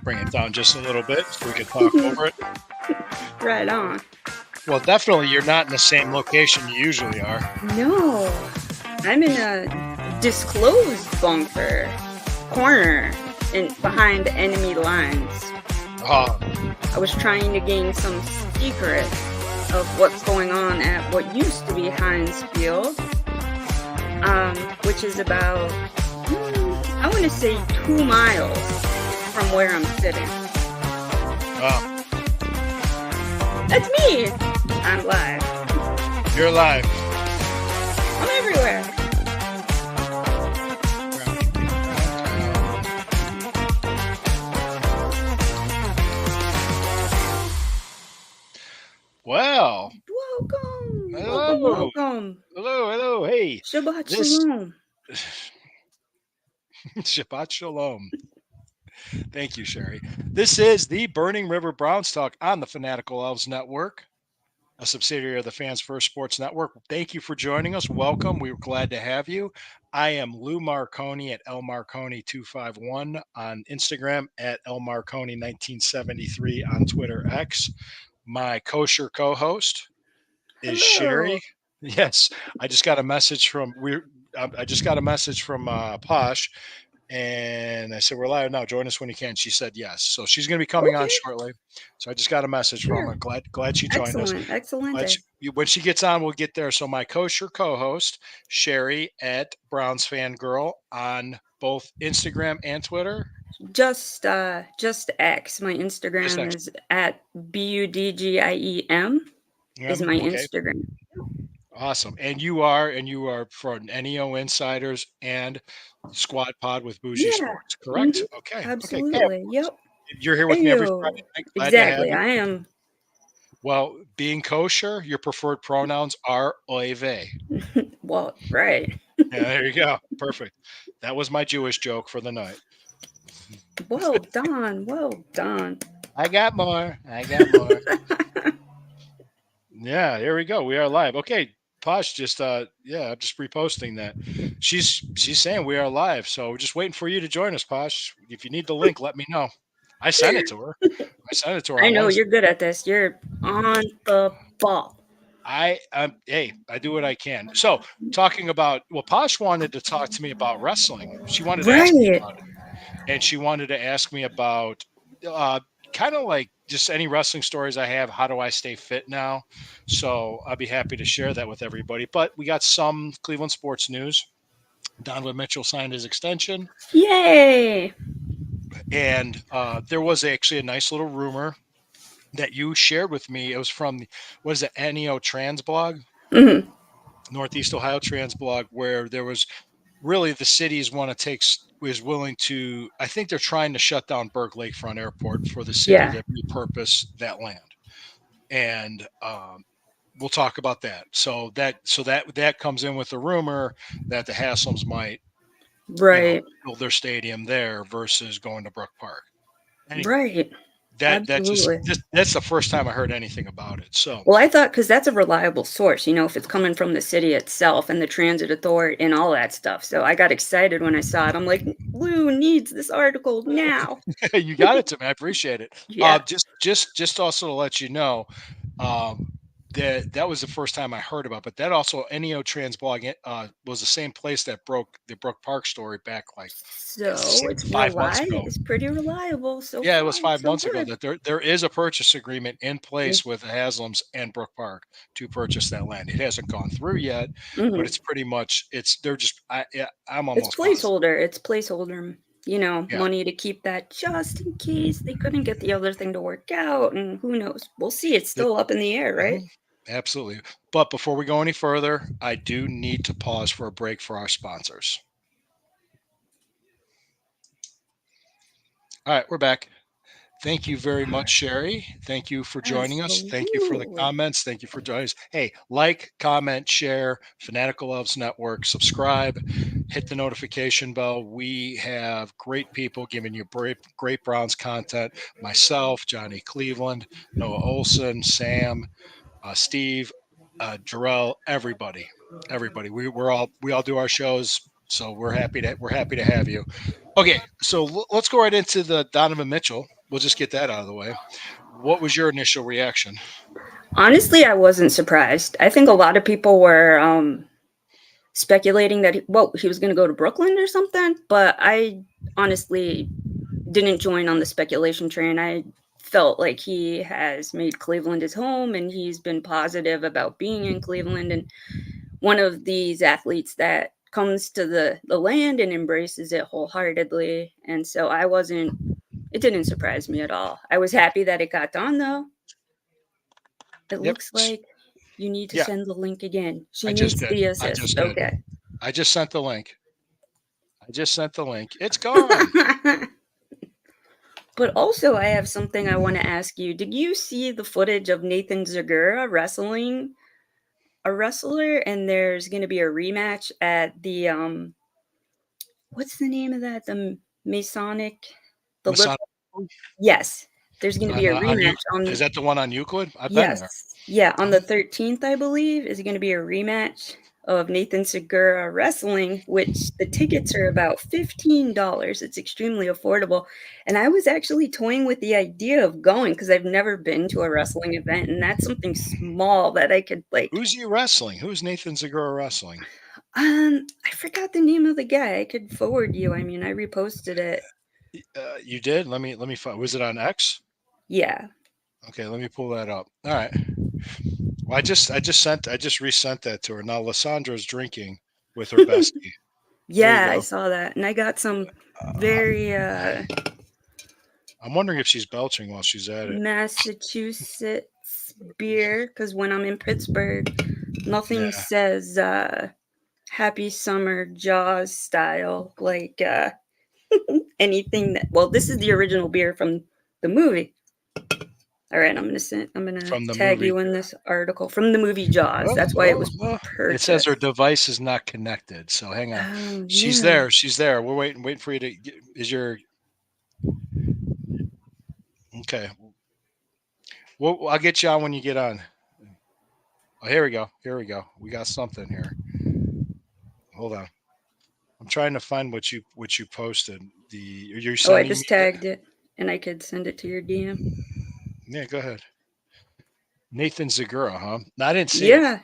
Bring it down just a little bit so we can talk over it. Right on. Well, definitely you're not in the same location you usually are. No, I'm in a disclosed bunker corner behind enemy lines. I was trying to gain some secret of what's going on at what used to be Heinz Field, which is about, I want to say 2 miles from where I'm sitting. Oh, That's me! I'm live. you're live. I'm everywhere. Well, Welcome. hello. Welcome. Hello. Hey, Shabbat This- Shalom. Shabbat Shalom. Thank you, Sherry. This is the Burning River Browns Talk on the Fanatical Elves Network, a subsidiary of the Fans First Sports Network. Thank you for joining us. Welcome. We're glad to have you. I am Lou Marconi at lmarconi251 on Instagram, at lmarconi1973 on Twitter X. My kosher co-host is Hello. Sherry. Yes, I just got a message from Posh, and I said, we're live now. Join us when you can. She said yes. So she's going to be coming on Okay. shortly. So I just got a message from her. Glad she joined us. Excellent. But when she gets on, we'll get there. So my kosher co-host, Sherry at Browns Fangirl on both Instagram and Twitter. Just X. My Instagram X. is at BUDGIEM is my Okay. Instagram. Awesome. And you are from NEO Insiders and Squad Pod with Bougie Yeah. Sports, correct? Mhm. Okay. Absolutely. Yep. You're here with me every Ayo. Friday night. Glad to have Exactly. you. I am. Well, being kosher, your preferred pronouns are oive. Well, right. Yeah, there you go. Perfect. That was my Jewish joke for the night. Well done. Well done. I got more. Yeah, here we go. We are live. Okay, Posh just I'm just reposting that. She's saying we are live, so we're just waiting for you to join us, Posh. If you need the link, let me know. I sent it to her. I know on you're good at this. You're on the ball. I do what I can. So talking about, well, Posh wanted to talk to me about wrestling. She wanted to ask me Right. about it, and she wanted to ask me about kind of like just any wrestling stories I have. How do I stay fit now? So I'll be happy to share that with everybody. But we got some Cleveland sports news. Donovan Mitchell signed his extension, Yay. and there was actually a nice little rumor that you shared with me. It was from, what is it, NEO Trans blog? Mhm. Northeast Ohio Trans blog, where there was really the cities is willing to, I think they're trying to shut down Berg Lakefront Airport for the city to repurpose that land. And we'll talk about that. So that comes in with the rumor that the Haslam's might build their stadium there versus going to Brook Park. Right. That's the first time I heard anything about it. So, well, I thought, because that's a reliable source, if it's coming from the city itself and the transit authority and all that stuff. So I got excited when I saw it. I'm like, Lou needs this article now. You got it to me. I appreciate it. Yeah. Just also to let you know, that was the first time I heard about. But that also NEO Transblog was the same place that broke the Brook Park story back like So it's 5 months ago. It's pretty reliable. So Yeah, far, it was 5 so months ago good. that there is a purchase agreement in place with Haslam's and Brook Park to purchase that land. It hasn't gone through yet, but it's pretty much they're just I'm almost placeholder. It's placeholder. You know, Yeah. money to keep that just in case they couldn't get the other thing to work out, and who knows? We'll see. It's still up in the air, right? Absolutely. But before we go any further, I do need to pause for a break for our sponsors. All right, we're back. Thank you very much, Sherry. Thank you for joining us. Thank you for the comments. Thank you for joining us. Hey, like, comment, share, Fanatical Elves Network, subscribe, hit the notification bell. We have great people giving you great Browns content. Myself, Johnny Cleveland, Noah Olson, Sam, Steve, Jarrell, everybody. We all do our shows, so we're happy to have you. Okay, so let's go right into the Donovan Mitchell. We'll just get that out of the way. What was your initial reaction? Honestly, I wasn't surprised. I think a lot of people were speculating that he was going to go to Brooklyn or something, but I honestly didn't join on the speculation train. I felt like he has made Cleveland his home, and he's been positive about being in Cleveland, and one of these athletes that comes to the land and embraces it wholeheartedly. And so it didn't surprise me at all. I was happy that it got done, though. It looks like you need to send the link again. She needs the assist. Okay. I just sent the link. It's gone. But also, I have something I want to ask you. Did you see the footage of Nathan Zegura wrestling a wrestler? And there's going to be a rematch at the what's the name of that? The Masonic. Yes, there's going to be a rematch on. Is that the one on Euclid? I've been there. Yeah, on the 13th, I believe, is going to be a rematch of Nathan Segura wrestling, which the tickets are about $15. It's extremely affordable. And I was actually toying with the idea of going because I've never been to a wrestling event, and that's something small that I could like. Who's he wrestling? Who's Nathan Segura wrestling? I forgot the name of the guy. I could forward you. I mean, I reposted it. You did? Let me find. Was it on X? Yeah. Okay, let me pull that up. All right. Well, I just resent that to her. Now Lysandra's drinking with her bestie. Yeah, I saw that, and I got some very. I'm wondering if she's belching while she's at it. Massachusetts beer, because when I'm in Pittsburgh, nothing says happy summer Jaws style like anything that. Well, this is the original beer from the movie. All right, I'm gonna tag you in this article from the movie Jaws. That's why it was purchased. It says her device is not connected. So hang on. Oh, she's there. We're waiting for you to get. Okay. Well, I'll get you on when you get on. Oh, here we go. We got something here. Hold on. I'm trying to find what you posted. I just tagged it, and I could send it to your DM. Yeah, go ahead. Nathan Zegura, huh? No, I didn't see it. Yeah.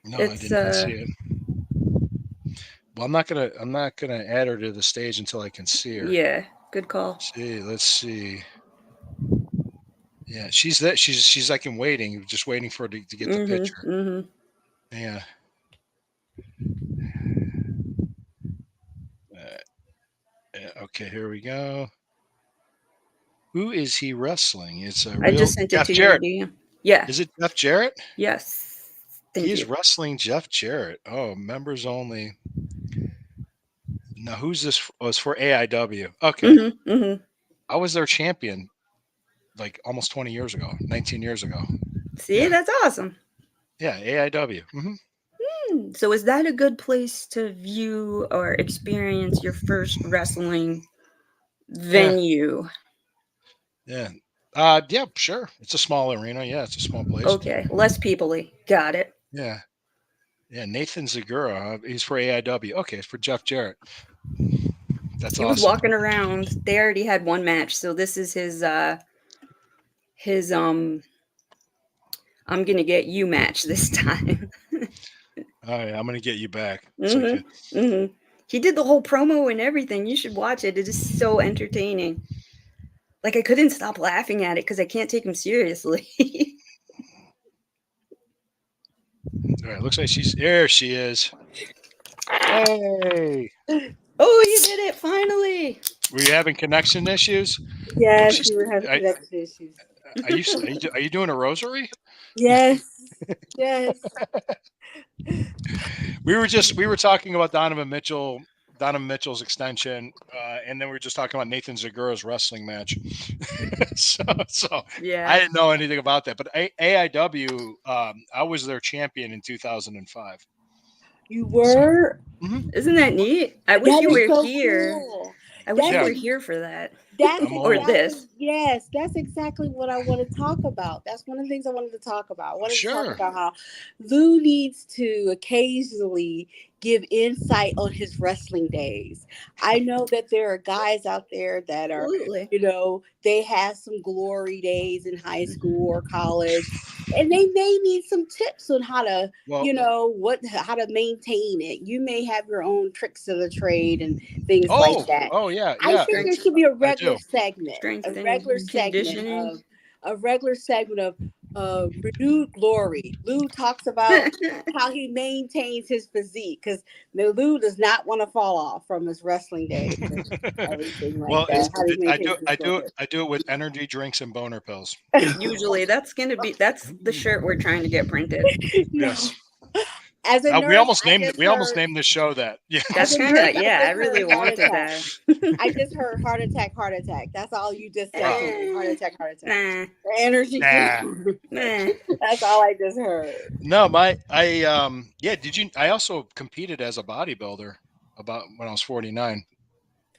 No, I didn't see it. Well, I'm not gonna add her to the stage until I can see her. Yeah, good call. Let's see. Yeah, she's there. She's like in waiting, just waiting for her to get the picture. Mm-hmm. Yeah. Okay, here we go. Who is he wrestling? It's a real I just sent Jeff it to Jarrett. You. Yeah. Is it Jeff Jarrett? Yes. He's wrestling Jeff Jarrett. Oh, members only. Now, who's this? Oh, it's for AIW. Okay. Mm-hmm. I was their champion like almost 20 years ago, 19 years ago. See, that's awesome. Yeah, AIW. Mm-hmm. So is that a good place to view or experience your first wrestling venue? Yeah. Yeah, sure. It's a small arena. Yeah, it's a small place. Okay, less people-y. Got it. Yeah. Yeah, Nathan Zegura. He's for AIW. Okay, it's for Jeff Jarrett. That's awesome. He was walking around. They already had one match, so this is his I'm gonna get you match this time. All right, I'm gonna get you back. He did the whole promo and everything. You should watch it. It is so entertaining. Like, I couldn't stop laughing at it because I can't take him seriously. All right, looks like there. She is. Hey. Oh, you did it finally. Were you having connection issues? Yes, we were having connection issues. Are you doing a rosary? Yes. Yes. We were talking about Donovan Mitchell's extension, and then we were just talking about Nathan Zagura's wrestling match. so yeah, I didn't know anything about that, but AIW, I was their champion in 2005. You were? Isn't that neat? I wish you were so here. Cool. I wish you were here for that. That's or this. Yes, that's exactly what I want to talk about. That's one of the things I wanted to talk about. I wanted to talk about how Lou needs to occasionally give insight on his wrestling days. I know that there are guys out there that are, they have some glory days in high school or college, and they may need some tips on how to, how to maintain it. You may have your own tricks of the trade and things like that. Oh yeah. I think there should be a regular segment, a regular segment of renewed glory. Lou talks about how he maintains his physique because Lou does not want to fall off from his wrestling days. Everything like that. I do it with energy drinks and boner pills. Usually, that's the shirt we're trying to get printed. Yes. As a nurse, we almost named the show that. Yeah. That's kind of I really wanted that. I just heard heart attack. That's all you just said. Heart attack. Nah. Energy. Nah. That's all I just heard. No, I also competed as a bodybuilder about when I was 49.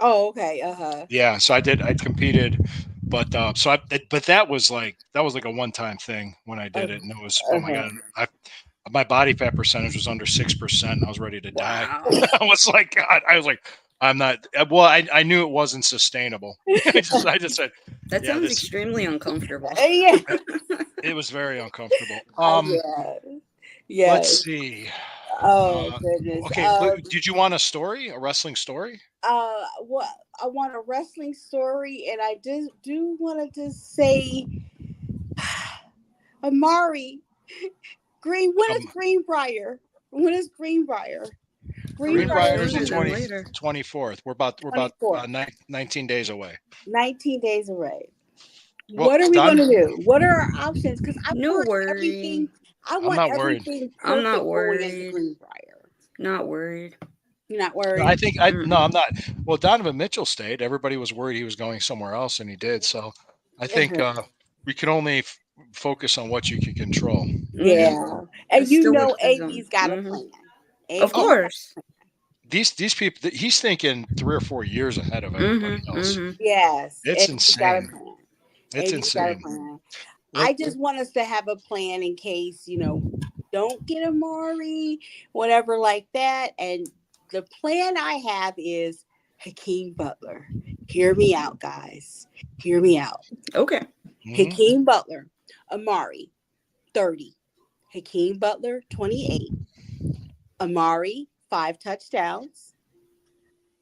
Oh, okay. Yeah, so I competed, but that was like a one-time thing when I did it, and it was oh my god, my body fat percentage was under 6%. And I was ready to die. I was like, God, I'm not. Well, I knew it wasn't sustainable. I just said that sounds extremely uncomfortable. Yeah, it was very uncomfortable. Yeah. Let's see. Oh goodness. Okay, did you want a wrestling story? Well, I want a wrestling story, and I do want to just say, Amari. When is Greenbrier? Greenbrier is the 24th. We're about 19 days away. 19 days away. Well, what are we going to do? What are our options? Because I want everything. I'm not worried. Not worried. You're not worried? No, I'm not. Well, Donovan Mitchell stayed. Everybody was worried he was going somewhere else, and he did. So I think we can only focus on what you can control. Yeah. And AB's got a plan. Of course. These people, he's thinking 3 or 4 years ahead of everybody else. Yes. It's insane. It's insane. I just want us to have a plan in case, don't get Amari, whatever like that. And the plan I have is Hakeem Butler. Hear me out, guys. Hear me out. Okay. Hakeem Butler. Amari, 30. Hakeem Butler, 28. Amari, 5 touchdowns.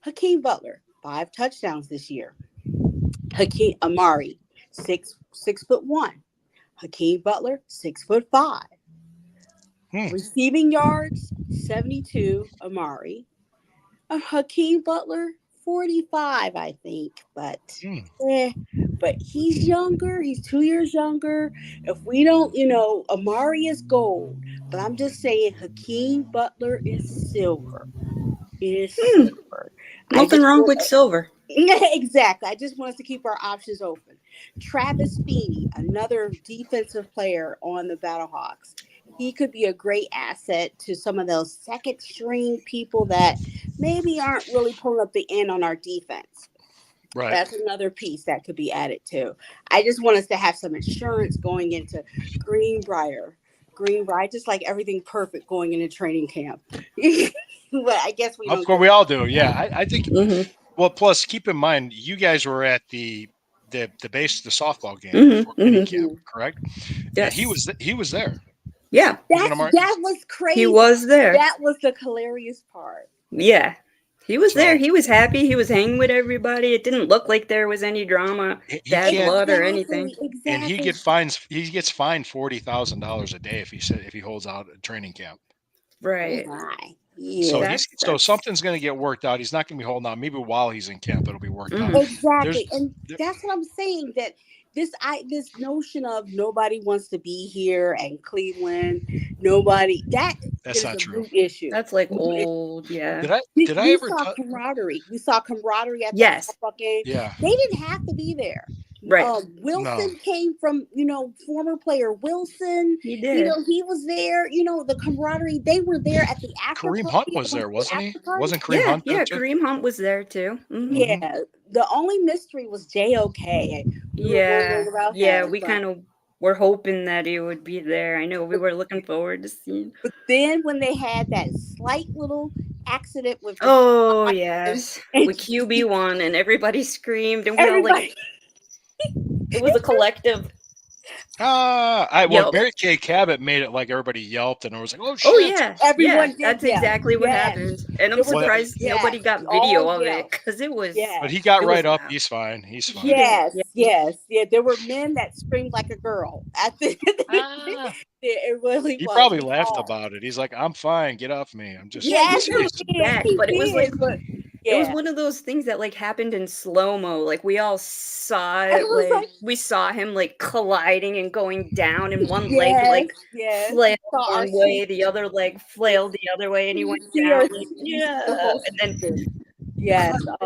Hakeem Butler, 5 touchdowns this year. Amari, 6'1". Hakeem Butler, 6'5". Receiving yards, 72. Amari. Hakeem Butler, 45, I think, but he's younger. He's 2 years younger. If we don't, Amari is gold, but I'm just saying Hakeem Butler is silver. Silver. Nothing wrong with silver. Exactly. I just want us to keep our options open. Travis Feeney, another defensive player on the Battlehawks. He could be a great asset to some of those second string people that maybe aren't really pulling up the end on our defense. Right. That's another piece that could be added too. I just want us to have some insurance going into Greenbrier. I just like everything perfect going into training camp. But I guess we all do. Yeah. I think, well, plus keep in mind, you guys were at the the softball game before mini camp, correct? Yes. And he was there. Yeah. That was crazy. He was there. That was the hilarious part. Yeah. He was there. He was happy. He was hanging with everybody. It didn't look like there was any drama, bad blood or anything. Exactly. And he gets fined $40,000 a day if he holds out at training camp. Right. Yeah. So something's going to get worked out. He's not going to be holding out. Maybe while he's in camp, it'll be worked out. Exactly. And that's what I'm saying, that this notion of nobody wants to be here and Cleveland, that's not true. Issue. That's like old, yeah. Did I ever saw camaraderie? We saw camaraderie at the football game. Yeah. They didn't have to be there. Right. Wilson came from, former player Wilson. He did. He was there. The camaraderie. They were there at the after. Kareem Hunt was there, wasn't he? Wasn't Kareem Hunt there too? Kareem Hunt was there too. Mm-hmm. Yeah. The only mystery was JOK. We kind of were hoping that he would be there. I know we were looking forward to seeing. But then when they had that slight little accident with with QB1 and everybody screamed and we all like. It was a collective. Mary Kay Cabot made it like everybody yelped and I was like, oh shit. Oh yeah, everyone did. That's exactly what happened. And I'm surprised nobody got video of it because it was. Yeah. But he got right up. He's fine. He's fine. Yes. There were men that screamed like a girl. It really. He probably laughed about it. He's like, I'm fine. Get off me. I'm just. But it was like. It was one of those things that like happened in slow-mo. Like we all saw it. We saw him like colliding and going down, and one leg flailed one way, the other leg flailed the other way, and he went down. And then the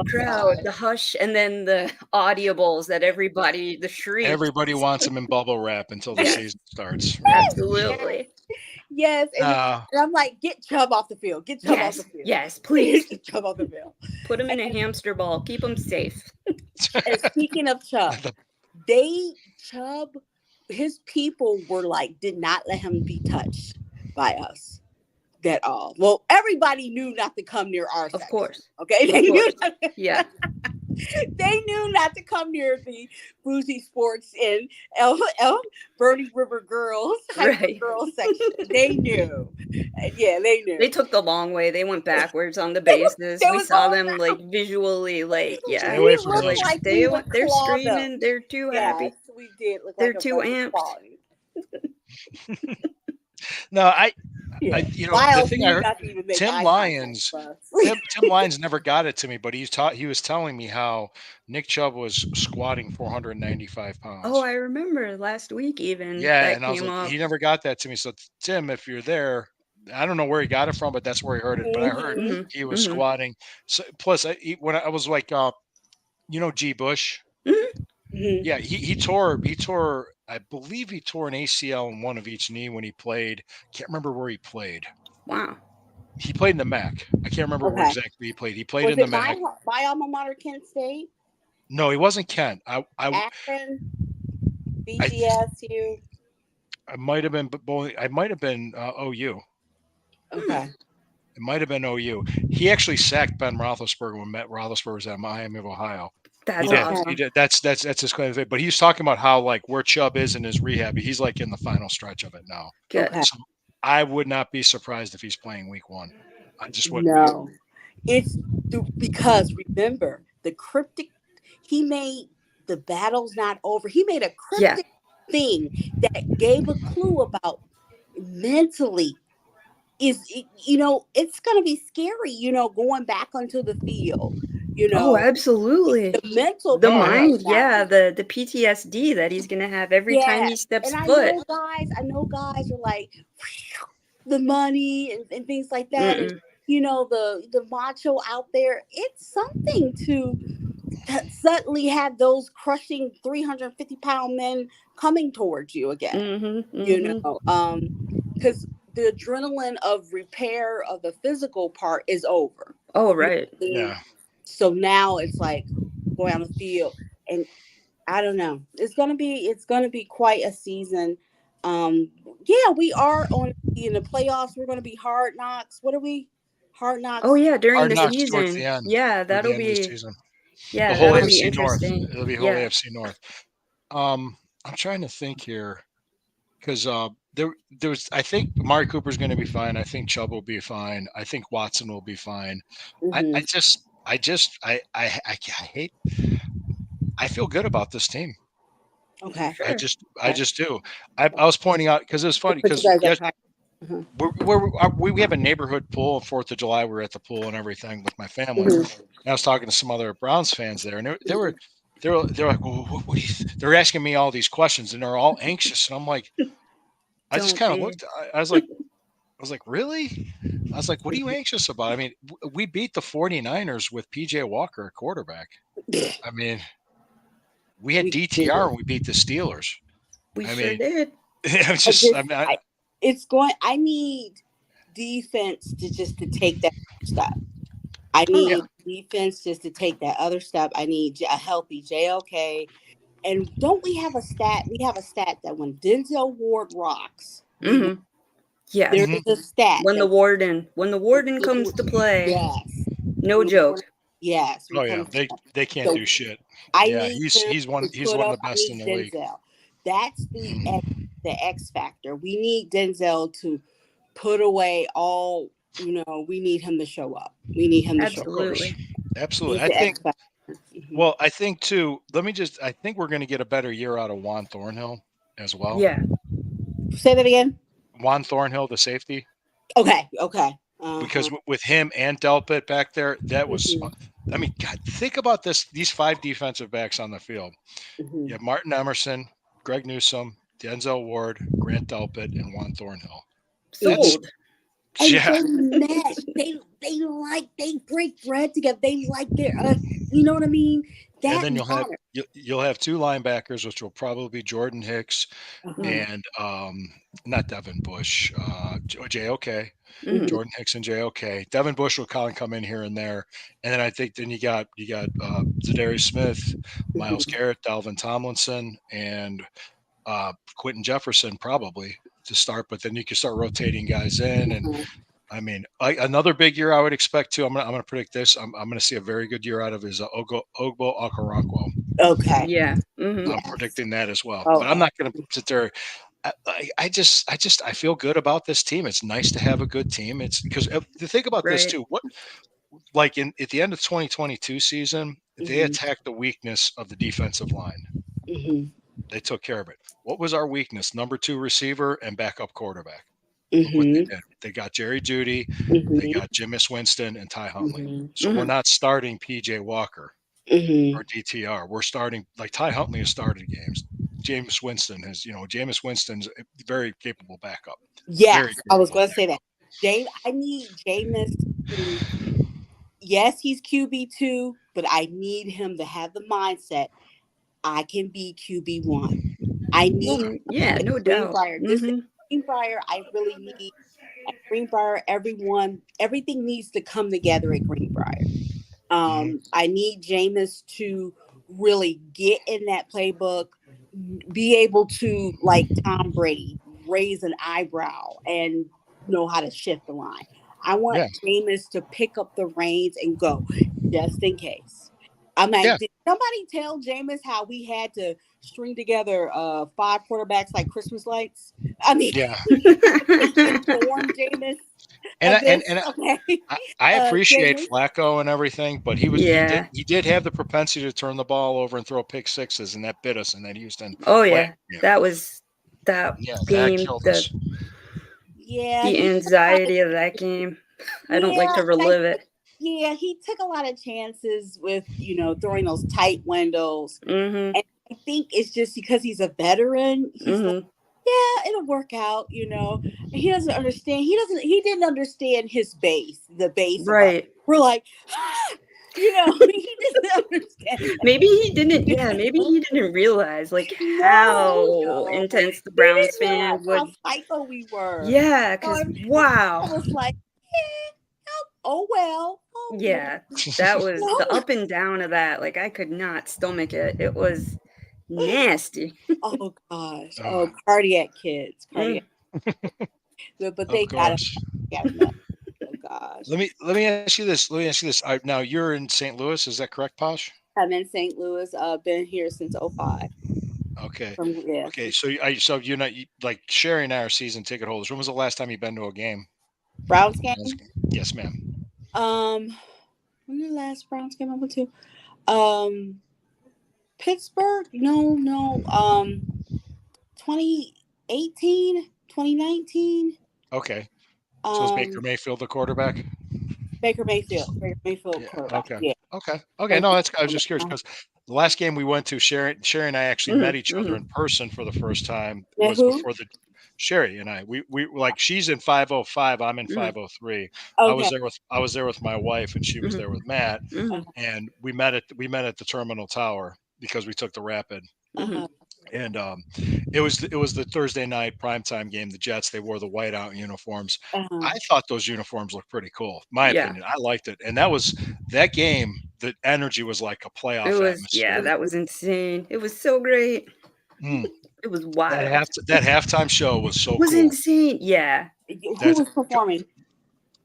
crowd, the hush, and then the audibles that the shriek. Everybody wants him in bubble wrap until the season starts. Right? Absolutely. Yes, and I'm like, get Chubb off the field. Get Chubb off the field. Yes, please. Get Chubb off the field. Put him in a hamster ball. Keep him safe. And speaking of Chubb, his people were like, did not let him be touched by us at all. Well, everybody knew not to come near our section. Of course. Okay, they knew. They knew not to come near the Bougie Sports and Burning River Girls, girls section. They knew. They knew. They took the long way. They went backwards on the bases. We saw them like visually, like they're screaming. They're too happy. We did. They're too amped. No, the thing I heard, Tim Lyons never got it to me, but he was telling me how Nick Chubb was squatting 495 pounds. Oh, I remember last week even. Yeah, and I was like, he never got that to me. So Tim, if you're there, I don't know where he got it from, but that's where he heard it. But I heard he was squatting. So plus, when I was like, G. Bush. Yeah, he tore. I believe he tore an ACL in one of each knee when he played. Can't remember where he played. Wow. He played in the MAC. I can't remember where exactly he played. He played in the MAC. My alma mater, Kent State? No, he wasn't Kent. Akron, BGSU. I might have been OU. Okay. It might have been OU. He actually sacked Ben Roethlisberger when Roethlisberger was at Miami of Ohio. That's awesome. He did. That's his claim of it. But he's talking about how like where Chubb is in his rehab. He's like in the final stretch of it now. Good. So I would not be surprised if he's playing week 1. I just wouldn't. No, it's because remember the cryptic. He made the battle's not over. He made a cryptic thing that gave a clue about mentally. It's going to be scary. Going back onto the field. Oh, absolutely. The mind, the PTSD that he's gonna have every time he steps foot. I know guys are like the money and things like that. And, the macho out there. It's something to suddenly have those crushing 350-pound men coming towards you again. Because the adrenaline of repair of the physical part is over. Oh, right. Yeah. So now it's like going on the field, and I don't know. It's gonna be quite a season. We are in the playoffs. We're gonna be Hard Knocks. What are we? Hard Knocks. Oh yeah, during Hard the Knocks season. The end. Yeah, that'll be. Yeah, The whole that would be AFC North. interesting. It'll be whole AFC North. I'm trying to think here because there was. I think Amari Cooper's going to be fine. I think Chubb will be fine. I think Watson will be fine. I hate. I feel good about this team. Okay. Sure. I just do. I was pointing out because it was funny because we have a neighborhood pool. 4th of July, we were at the pool and everything with my family. And I was talking to some other Browns fans there, and they were like, well, they're asking me all these questions, and they're all anxious, and I'm like, I just kind of looked. I was like, really? I was like, what are you anxious about? I mean, we beat the 49ers with PJ Walker at quarterback. I mean, we had DTR when we beat the Steelers. We did. I need defense to take that step. I need defense just to take that other step. I need a healthy JOK. And don't we have a stat? We have a stat that when Denzel Ward rocks, yeah, there is a stat when the warden comes to play. Yes, no joke. Yes. Oh yeah, they can't do shit. He's one of the best in the league. That's the X factor. We need Denzel to put away all. We need him to show up. We need him to show up. Absolutely. I think. Well, I think too. I think we're going to get a better year out of Juan Thornhill as well. Yeah. Say that again. Juan Thornhill, the safety. Okay. Because with him and Delpit back there, that was. I mean, God, think about this. These 5 defensive backs on the field. You have Martin Emerson, Greg Newsome, Denzel Ward, Grant Delpit, and Juan Thornhill. Sold. They break bread together. They like their, you know what I mean? And then you'll have 2 linebackers, which will probably be Jordan Hicks and not Devin Bush, JOK. Jordan Hicks and JOK. Devin Bush will kind of come in here and there, and then I think you got Zadarius Smith, Myles Garrett, Dalvin Tomlinson, and Quentin Jefferson probably to start. But then you can start rotating guys in, and I mean, another big year I would expect too. I'm gonna predict this. I'm gonna see a very good year out of his Ogbo Okoronkwo. Okay. Yeah. I'm predicting that as well. But I'm not gonna sit there. I feel good about this team. It's nice to have a good team. It's because to think about this too. What, like at the end of 2022 season, they attacked the weakness of the defensive line. They took care of it. What was our weakness? Number 2 receiver and backup quarterback. Look what they did. They got Jerry Jeudy. They got Jameis Winston and Ty Huntley. So we're not starting PJ Walker or DTR. We're starting like Ty Huntley has started games. Jameis Winston's a very capable backup. Yeah, I was going to say that. I need Jameis to, yes, he's QB2, but I need him to have the mindset I can be QB1. I need no doubt. Greenbrier, I really need at Greenbrier, everything needs to come together at Greenbrier. I need Jameis to really get in that playbook, be able to, like Tom Brady, raise an eyebrow and know how to shift the line. I want Jameis to pick up the reins and go, just in case. I'm like, did somebody tell Jameis how we had to string together 5 quarterbacks like Christmas lights? I mean, inform Jameis. I appreciate Flacco and everything, but he did have the propensity to turn the ball over and throw pick sixes, and that bit us in that Houston. Oh yeah, that game. The anxiety of that game. I don't like to relive it. Yeah, he took a lot of chances with, throwing those tight windows. And I think it's just because he's a veteran. He's like, yeah, it'll work out, He doesn't understand. He didn't understand his base, the base. Right. We're like, he didn't understand. Maybe he didn't. Yeah, maybe he didn't realize how intense the Browns fan would. How psycho we were. Yeah, because wow. I was like, oh well. Yeah, that was the up and down of that. Like I could not stomach it. It was nasty. Oh gosh. Oh, cardiac kids. Cardiac. But they got it. Oh gosh. Let me ask you this. Now you're in St. Louis. Is that correct, Posh? I'm in St. Louis. Been here since 05. Okay. Yeah. Okay. So you're not like Sherry and I are season ticket holders. When was the last time you've been to a game? Browns game? Yes, ma'am. When the last Browns game I went to? Pittsburgh? No. 2018, 2019. Okay. So is Baker Mayfield the quarterback? Baker Mayfield. Yeah. Quarterback. Okay. Yeah. Okay. No, I was just curious because the last game we went to, Sherry and I actually met each other in person for the first time. Was before the Sherry and I. We like she's in 505. I'm in 503. Okay. I was there with my wife, and she was there with Matt, and we met at the Terminal Tower because we took the Rapid. And it was the Thursday night primetime game. The Jets, they wore the whiteout uniforms. I thought those uniforms looked pretty cool. My opinion, I liked it. And that game. The energy was like a playoff atmosphere. Yeah, that was insane. It was so great. It was wild. That halftime show was so cool. It was insane. Yeah. Who was performing?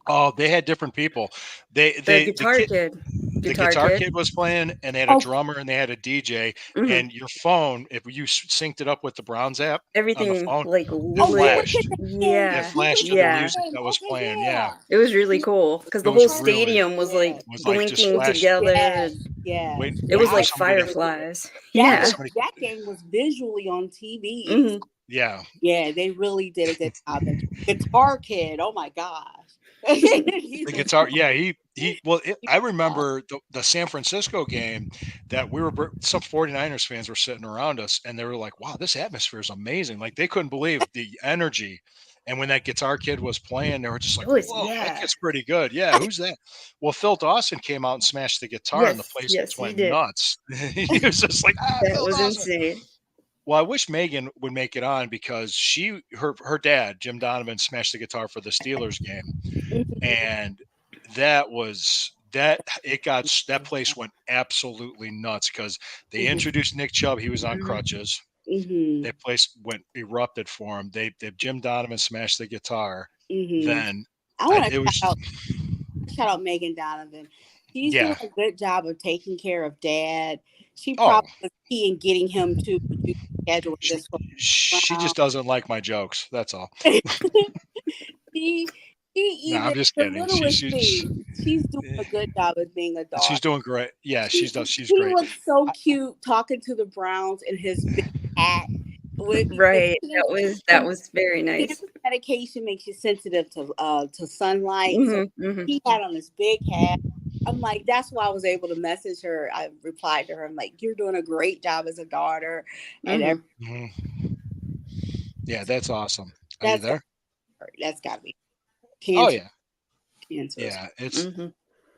Oh, they had different people. The guitar kid. The guitar kid was playing, and they had a drummer and they had a DJ. And your phone, if you synced it up with the Browns app, everything on the phone, like flashed. Yeah, it flashed to the music that was playing. Yeah, it was really cool because the whole stadium was like blinking together. Yeah, it was like fireflies. That game was visually on TV. Yeah, they really did a good job. The guitar kid, oh my gosh. The guitar, I remember the San Francisco game that some 49ers fans were sitting around us and they were like, wow, this atmosphere is amazing. Like they couldn't believe the energy. And when that guitar kid was playing, they were just like, whoa, that kid's pretty good. Yeah, who's that? Well, Phil Dawson came out and smashed the guitar and the place just went nuts. He was just like, that was insane. Well, I wish Megan would make it on because her dad, Jim Donovan, smashed the guitar for the Steelers game. And that place went absolutely nuts because they introduced Nick Chubb. He was on crutches. That place erupted for him. Jim Donovan smashed the guitar. Then I want to shout out Megan Donovan. She's doing a good job of taking care of Dad. She probably was key in getting him to schedule this. She just doesn't like my jokes. That's all. I'm just kidding. She's doing a good job of being a dog. She's doing great. Yeah, she's great. He looks so cute talking to the Browns in his big hat. That was very nice. Medication makes you sensitive to sunlight. He had on this big hat. I'm like, that's why I was able to message her. I replied to her. I'm like, you're doing a great job as a daughter. And yeah, that's awesome. Are you there? That's gotta be. Cancer. Oh yeah. Cancer. Yeah,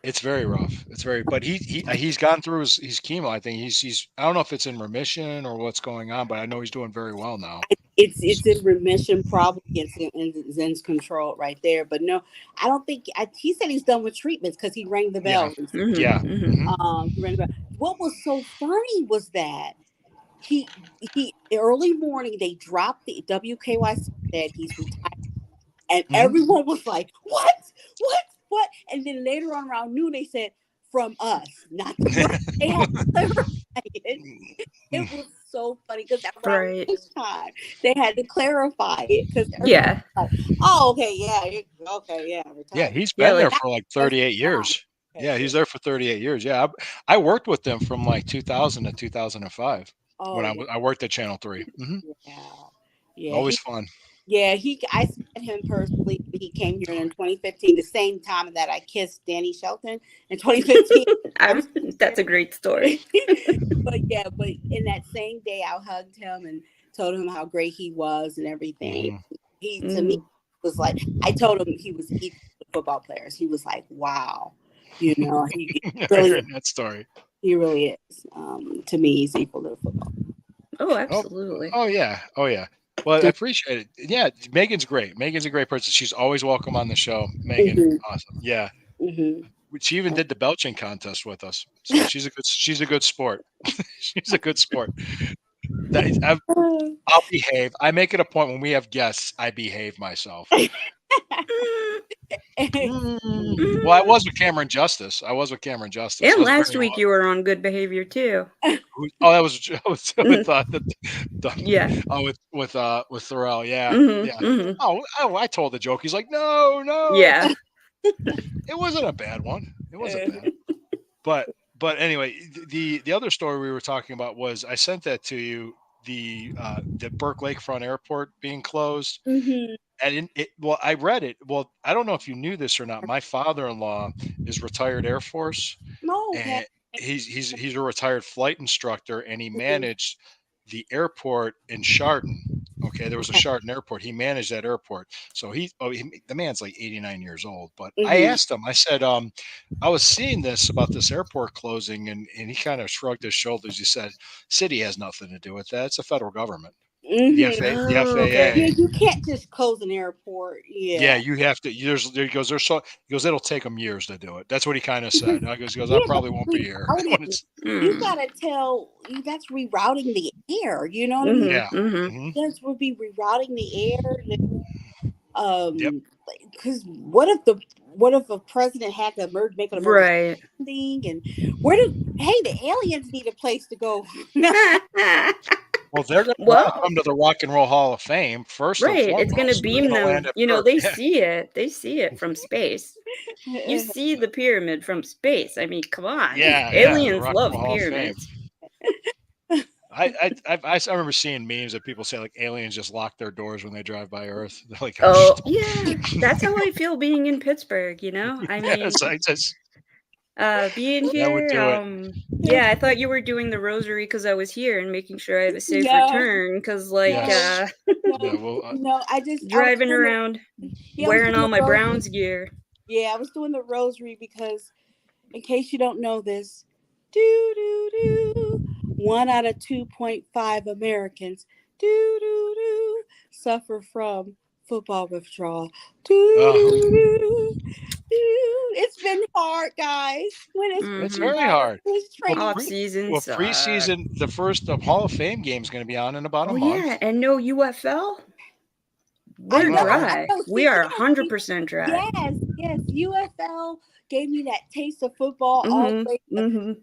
it's very rough. It's very, but he's gone through his chemo. I think he's I don't know if it's in remission or what's going on, but I know he's doing very well now. It's in remission, probably. It's in control right there. But no, I don't think he said he's done with treatments because he rang the bell. He rang the bell. What was so funny was that he early morning they dropped the WKYC said he's retired, and everyone was like, what? And then later on around noon they said from us, not they had to clarify it. It was so funny because that was this time they had to clarify it because like, retired. He's been there for like 38 years. Yeah, he's there for 38 years. Yeah, I worked with them from like 2000 to 2005 when I worked at Channel 3. Always fun. Yeah, I met him personally. He came here in 2015, the same time that I kissed Danny Shelton in 2015. That's a great story. but in that same day, I hugged him and told him how great he was and everything. He to me was like, I told him he was equal to football players. He was like, wow, he really that story. He really is. To me, he's equal to football. Oh, absolutely. Oh yeah. Well, I appreciate it. Yeah, Megan's great. Megan's a great person. She's always welcome on the show. Megan, awesome. Yeah. She even did the belching contest with us. So she's a good sport. She's a good sport. I'll behave. I make it a point when we have guests, I behave myself. Well, I was with Cameron Justice. And last week you were on Good Behavior too. Oh, that was with with Thorell. Yeah, yeah. Oh, I told the joke. He's like, no. Yeah. It wasn't a bad one. It wasn't bad. But anyway, the other story we were talking about was I sent that to you. The Burke Lakefront Airport being closed. Mm-hmm. And I read it. Well, I don't know if you knew this or not. My father-in-law is retired Air Force. No, okay. And he's a retired flight instructor, and he managed the airport in Chardon. Okay, there was a Chardon airport. He managed that airport. So the man's like 89 years old. But I asked him, I said, I was seeing this about this airport closing, and he kind of shrugged his shoulders. He said, city has nothing to do with that. It's the federal government. The FAA. Okay. Yeah, you can't just close an airport. Yeah, you have to. He goes, it'll take them years to do it. That's what he kind of said. He goes, I probably won't be here. You gotta that's rerouting the air. You know what I mean? Yeah. That would be rerouting the air. Because what if a president had to make an emergency thing? And the aliens need a place to go. Well, they're going to come to the Rock and Roll Hall of Fame first. Right. It's going to beam them. They see it. They see it from space. You see the pyramid from space. I mean, come on. Yeah. Aliens love pyramids. I remember seeing memes that people say like aliens just lock their doors when they drive by Earth. They're like, yeah. That's how I feel being in Pittsburgh. I mean, being here, I thought you were doing the rosary because I was here and making sure I have a safe return. Because no, I just driving around wearing all my Browns gear. Yeah, I was doing the rosary because, in case you don't know this, 1 out of 2.5 Americans suffer from football withdrawal. It's been hard, guys. It's very hard. Off season. Well, preseason, the first Hall of Fame game is going to be on in about a month. Yeah, and no UFL. We're dry. We are 100% dry. Yes. UFL gave me that taste of football all the way to June.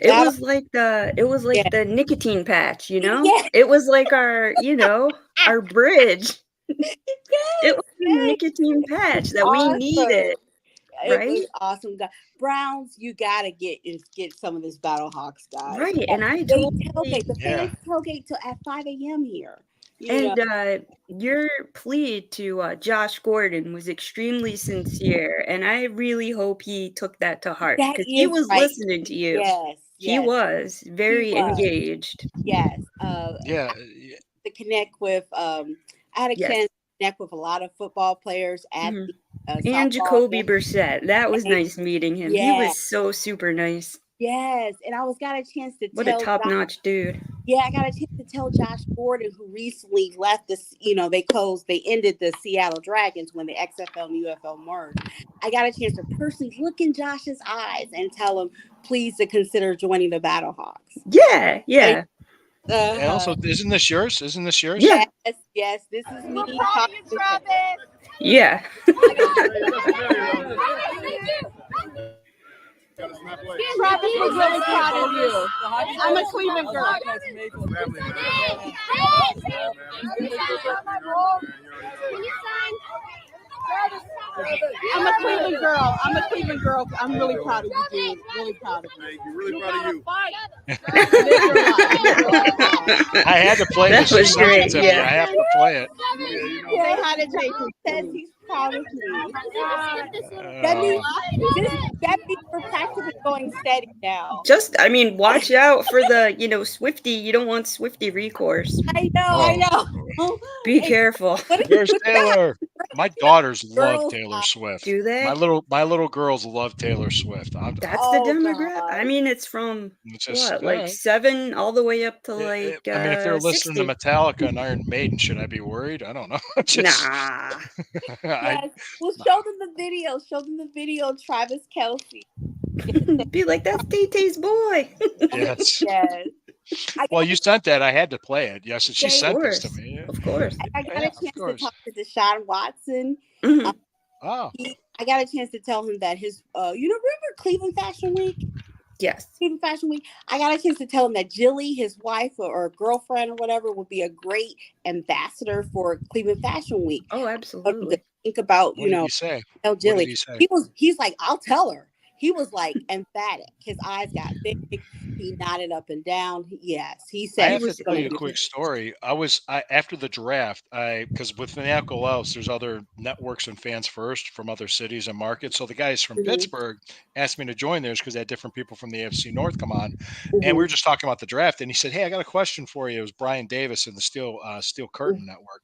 It was like the nicotine patch. It was like our our bridge. It was the nicotine patch that we needed. It was awesome. Browns, you gotta get some of this Battlehawks, guys. Right, and I told the fans tailgate till at 5 a.m. here. Your plea to Josh Gordon was extremely sincere, and I really hope he took that to heart because he was listening to you. Yes, he was very engaged. Yes. To connect with, I had a chance to connect with a lot of football players at and Jacoby Brissett. That was nice meeting him. He was so super nice. Yes, and I got a chance to what a top-notch dude. Yeah, I got a chance to tell Josh Gordon, who recently left this. They ended the Seattle Dragons when the XFL and UFL merged. I got a chance to personally look in Josh's eyes and tell him, please, to consider joining the Battlehawks. Yeah. And also, isn't this yours? Yeah. Yes. This is me. Yeah. Travis was really proud of you. I'm a Cleveland girl. I'm a Cleveland girl. I'm really proud of you, dude. Really proud of you. Really proud of you. I had to play this. That was great. I have to play it. Say hi to Jason. Says he's proud of me. That means we're practically going steady now. Watch out for the, Swifty. You don't want Swifty recourse. I know. Be careful. Where's Taylor? My daughters love Taylor Swift. Do they? My little girls love Taylor Swift. That's the demographic. It's from 7 all the way up to if they're listening 60. to Metallica and Iron Maiden, should I be worried? I don't know. Nah. Well, show them the video. Show them the video of Travis Kelce. Be like, that's Tay-Tay's boy. Yes. Well, you sent that. I had to play it. Yes, she sent this to me. Of course. I got a chance to talk to Deshaun Watson Mm-hmm. I got a chance to tell him that his, remember Cleveland Fashion Week? Yes. Cleveland Fashion Week. I got a chance to tell him that Jilly, his wife or girlfriend or whatever, would be a great ambassador for Cleveland Fashion Week. Oh, absolutely. Think about, what did he say? Tell Jilly. What did he say? He's like, I'll tell her. He was like emphatic. His eyes got big. He nodded up and down. Yes, he said. I have to tell you a quick story. After the draft, because with Fanatical Elves, there's other networks and Fans First from other cities and markets. So the guys from Pittsburgh asked me to join theirs because they had different people from the AFC North come on, and we were just talking about the draft. And he said, "Hey, I got a question for you." It was Brian Davis in the Steel Curtain Network.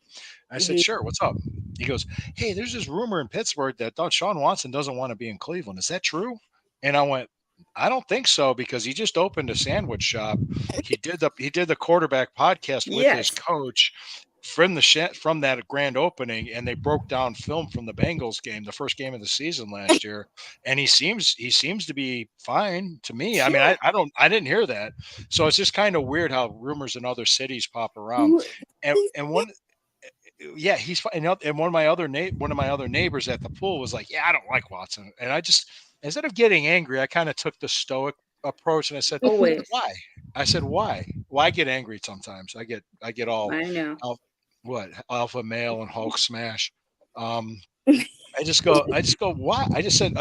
I said, "Sure, what's up?" He goes, "Hey, there's this rumor in Pittsburgh that Sean Watson doesn't want to be in Cleveland. Is that true?" And I went, "I don't think so, because he just opened a sandwich shop. He did the quarterback podcast with his coach from that grand opening, and they broke down film from the Bengals game, the first game of the season last year, and he seems to be fine to me. I mean, I didn't hear that, so it's just kind of weird how rumors in other cities pop around, and one." Yeah, he's fine. And one of my other neighbors at the pool was like, "Yeah, I don't like Watson." And I just, instead of getting angry, I kind of took the stoic approach, and I said, "Why?" I said, "Why? Why get angry sometimes? I get all, I know, alpha male and Hulk smash." I just go, "Why?" I said,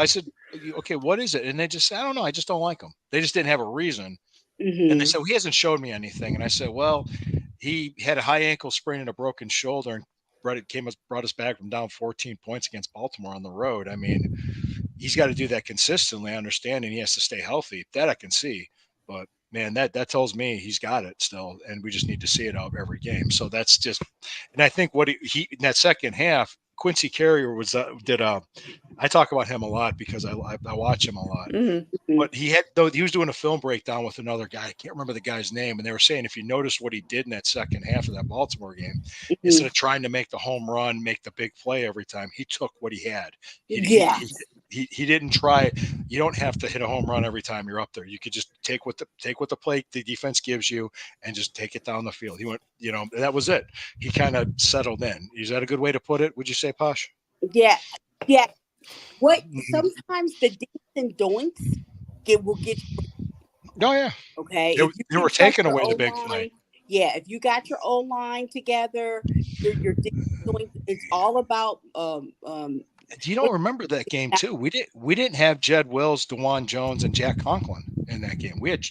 "Okay, what is it?" And they just said, "I don't know. I just don't like him." They just didn't have a reason. And they said, "Well, he hasn't showed me anything." And I said, "Well, he had a high ankle sprain and a broken shoulder, and brought us back from down 14 points against Baltimore on the road. I mean, he's got to do that consistently. I understand, and he has to stay healthy. That I can see, but man, that tells me he's got it still, and we just need to see it out every game. So that's just, and I think what he in that second half, Quincy Carrier I talk about him a lot because I watch him a lot. But he was doing a film breakdown with another guy. I can't remember the guy's name, and they were saying if you notice what he did in that second half of that Baltimore game, instead of trying to make the home run, make the big play every time, he took what he had. He didn't try. You don't have to hit a home run every time you're up there. You could just take what the play the defense gives you and just take it down the field. He went, that was it. He kind of settled in. Is that a good way to put it? Would you say, Posh? Yeah. What sometimes the dinks and doinks will get you. Oh yeah. Okay. They were taking away the big play. Yeah, if you got your O line together, your dinks and doinks, it's all about You don't remember that game too? We didn't have Jed Wills, DeJuan Jones, and Jack Conklin in that game. We had,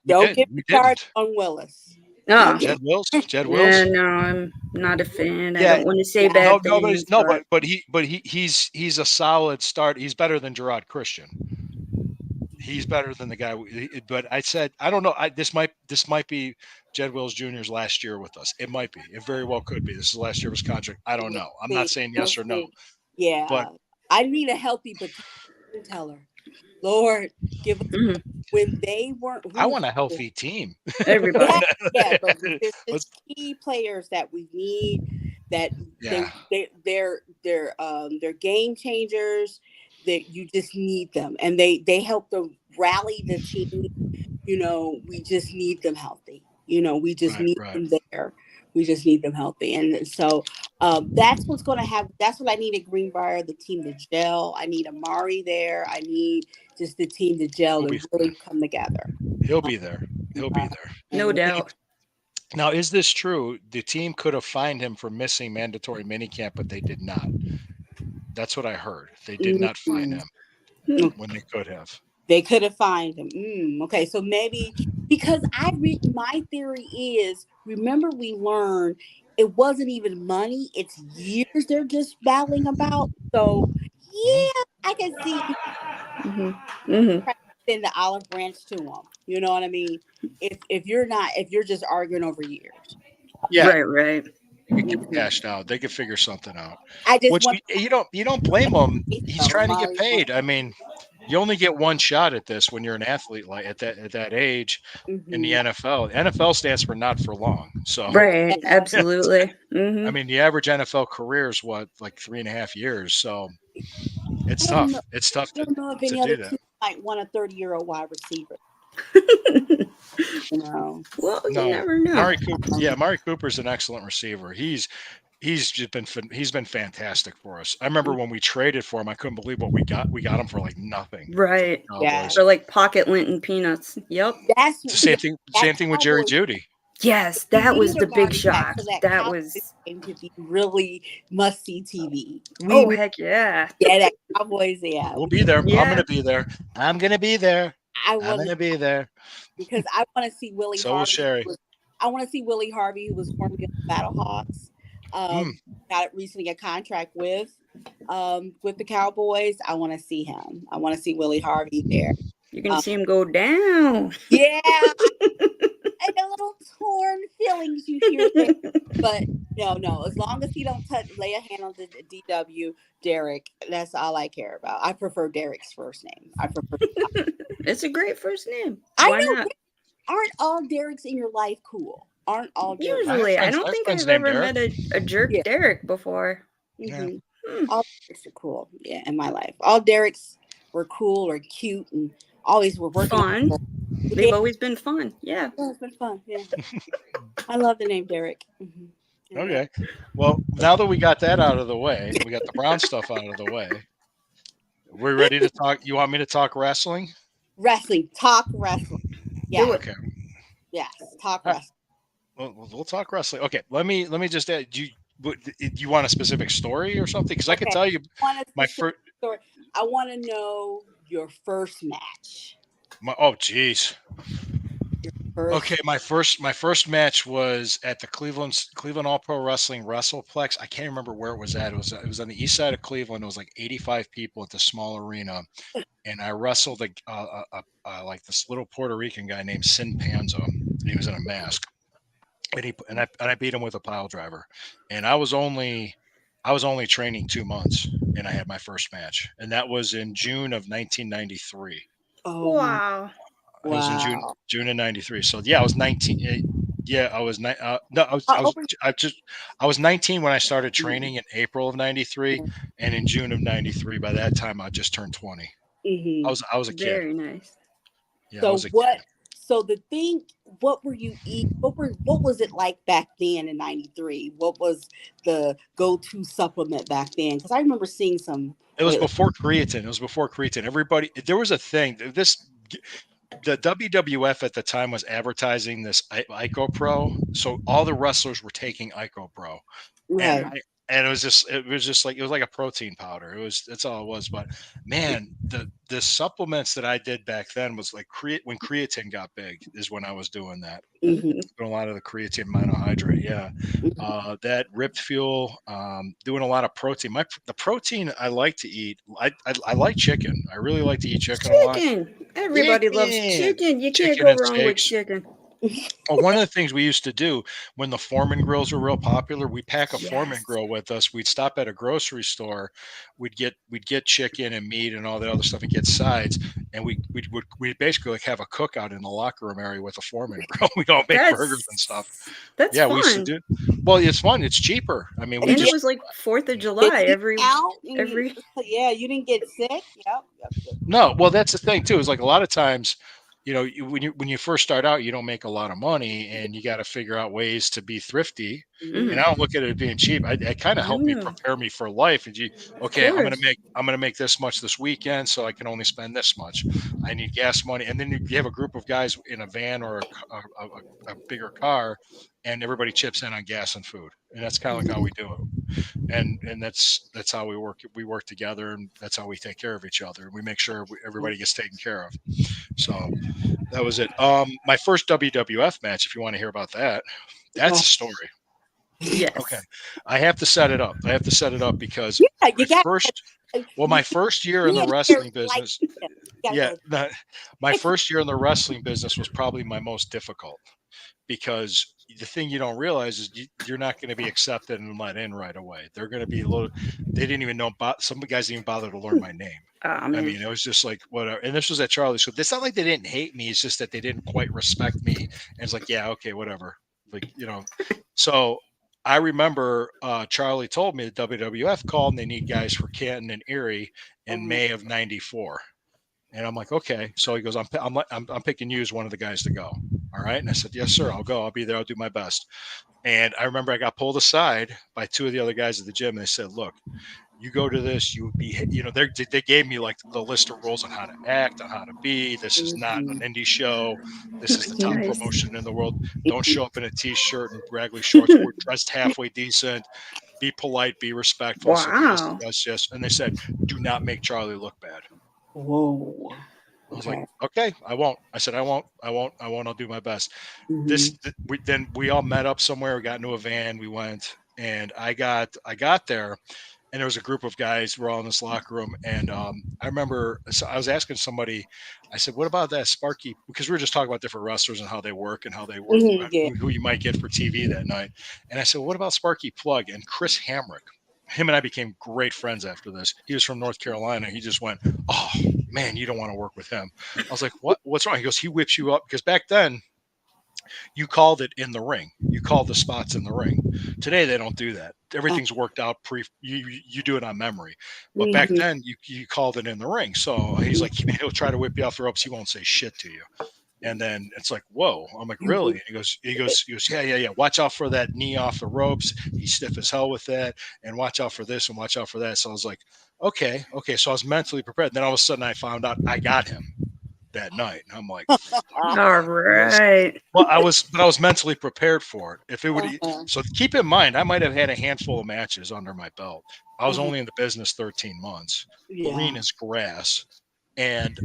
Don't get me started on Willis. No, Jed Wills. Yeah, no, I'm not a fan. I don't want to say bad things. But he's a solid start. He's better than Gerard Christian. He's better than the guy. But I said, I don't know. This might be Jed Wills Jr.'s last year with us. It might be. It very well could be. This is the last year of his contract. I don't know. I'm not saying yes or no. Yeah, but I need a healthy baton teller. Lord, give us when they weren't. I want a healthy team. Everybody. But there's key players that we need. That they're game changers. That you just need them, and they help to rally the team. We just need them healthy. We just need them there. We just need them healthy, and so that's what's going to happen. That's what I need at Greenbrier, the team to gel. I need Amari there. I need just the team to gel and really come together. He'll be there. No doubt. Now, is this true? The team could have fined him for missing mandatory minicamp, but they did not. That's what I heard. They did not fine him when they could have. They could have fined him. Okay, so maybe because my theory is, remember we learned it wasn't even money; it's years they're just battling about. So yeah, I can see send the olive branch to them. You know what I mean? If you're just arguing over years. Yeah, right. They get cashed out. They could figure something out. You don't blame him. He's trying to get paid. I mean, you only get one shot at this when you're an athlete like at that age in the NFL. NFL stands for not for long. So right, absolutely. I mean, the average NFL career is like 3.5 years. So it's tough. It's tough. I don't know if any other team might want a 30-year-old wide receiver. Well, you never know. Mari Cooper's an excellent receiver. He's he's been fantastic for us. I remember when we traded for him, I couldn't believe what we got. We got him for like nothing. Right. Yeah. Or like pocket lint and peanuts. Yep. That's the same thing. Same thing with Jerry Jeudy. Yes, that was the big shock. That was going to be really must see TV. Heck yeah. Yeah, that Cowboys. Yeah, we'll be there. Yeah. I'm gonna be there. I'm gonna be there. I'm gonna be there because I want to see Willie. So will Sherry. I want to see Willie Harvey, who was formerly of the Battlehawks. Got recently a contract with the Cowboys. I want to see him. I want to see Willie Harvey there. You're gonna see him go down. Yeah. And a little torn feelings you hear there. But no. As long as he don't lay a hand on the DW, Derek, that's all I care about. I prefer Derek's first name. It's a great first name. Why not? Aren't all Derek's in your life cool? Aren't all Derek's? Usually. I don't think I've ever met a jerk Derek before. Mm-hmm. Yeah. All Derek's are cool. Yeah, in my life. All Derek's were cool or cute and always were working. Fun. They've always been fun. Yeah. It's been fun. Yeah. I love the name Derek. Mm-hmm. Okay. Well, now that we got that out of the way, we got the Brown stuff out of the way. We're ready to talk. You want me to talk wrestling? Talk wrestling. Yeah. Okay. Yes. Talk wrestling. We'll talk wrestling. Okay. Let me just add. Do you want a specific story or something? Because I can tell you my first story. I want to know your first match. Geez. Okay, my first match was at the Cleveland All Pro Wrestling WrestlePlex. I can't remember where it was at. It was on the east side of Cleveland. It was like 85 people at the small arena, and I wrestled like this little Puerto Rican guy named Sin Panzo. He was in a mask, and I beat him with a pile driver. And I was only training 2 months, and I had my first match, and that was in June of 1993. Oh wow! It was in June of '93. So yeah, I was 19. Yeah, I was I was 19 when I started training in April of '93, and in June of '93. By that time, I just turned 20. Mm-hmm. I was a kid. Very nice. Yeah, so what? So the thing, what were you eating? What was it like back then in '93? What was the go-to supplement back then? Because I remember seeing some. It was before creatine. Everybody, there was a thing. The WWF at the time was advertising this IcoPro, so all the wrestlers were taking IcoPro, right? And it was just like a protein powder. That's all it was. But man, the supplements that I did back then was like when creatine got big is when I was doing that. Mm-hmm. Doing a lot of the creatine monohydrate. Yeah. That Ripped Fuel, doing a lot of protein. The protein I like to eat. I like chicken. I really like to eat chicken a lot. Everybody loves chicken. You can't go wrong with chicken. Well, one of the things we used to do when the Foreman grills were real popular, we'd pack a Foreman grill with us. We'd stop at a grocery store. We'd get chicken and meat and all that other stuff and get sides. And we'd basically like have a cookout in the locker room area with a Foreman grill. We don't make burgers and stuff. That's fun. We used to do. Well, it's fun. It's cheaper. I mean, it was like 4th of July every. Yeah, you didn't get sick. Yep. No, well, that's the thing too. Is like a lot of times, when you first start out, you don't make a lot of money, and you got to figure out ways to be thrifty. Mm-hmm. And I don't look at it as being cheap. It kind of helped me prepare me for life. And I'm gonna make this much this weekend, so I can only spend this much. I need gas money, and then you have a group of guys in a van or a bigger car, and everybody chips in on gas and food, and that's kind of like how we do it. And that's how we work. We work together, and that's how we take care of each other. We make sure everybody gets taken care of. So that was it. My first WWF match, if you want to hear about that, that's a story. Yes. Okay. I have to set it up. Because my first year in the wrestling business. My first year in the wrestling business was probably my most difficult, because the thing you don't realize is you're not going to be accepted and let in right away. They're going to be they didn't even know, some guys didn't even bother to learn my name. I mean, it was just like, whatever. And this was at Charlie's. So it's not like they didn't hate me. It's just that they didn't quite respect me. And it's like, yeah, okay, whatever. Like, so I remember Charlie told me the WWF called and they need guys for Canton and Erie in May of '94. And I'm like, okay. So he goes, I'm picking you as one of the guys to go. All right. And I said, yes, sir. I'll go. I'll be there. I'll do my best. And I remember I got pulled aside by two of the other guys at the gym. And they said, look, you go to this, you would be, they gave me like the list of rules on how to act, on how to be. This is not an indie show. This is the top promotion in the world. Don't show up in a t-shirt and raggedy shorts. We're dressed halfway decent. Be polite, be respectful. Wow. Yes. And they said, do not make Charlie look bad. Whoa. I was like, okay, I won't. I said, I won't. I'll do my best. Then we all met up somewhere. We got into a van. We went, and I got there, and there was a group of guys. We're all in this locker room, and I remember. So I was asking somebody. I said, "What about that Sparky?" Because we were just talking about different wrestlers and how they work and who you might get for TV that night. And I said, "What about Sparky Plug and Chris Hamrick?" Him and I became great friends after this. He was from North Carolina. He just went, "Oh man, you don't want to work with him." I was like, what's wrong? He goes, he whips you up, because back then you called it in the ring. You called the spots in the ring. Today they don't do that. Everything's worked out you do it on memory. But back then you called it in the ring. So he's like, he'll try to whip you off the ropes. He won't say shit to you. And then it's like, whoa. I'm like, really? And he goes, yeah. Watch out for that knee off the ropes. He's stiff as hell with that. And watch out for this and watch out for that. So I was like, okay. So I was mentally prepared. Then all of a sudden I found out I got him that night. And I'm like, all right. Well, I was mentally prepared for it. If it would, so keep in mind, I might have had a handful of matches under my belt. I was only in the business 13 months. Green is grass. And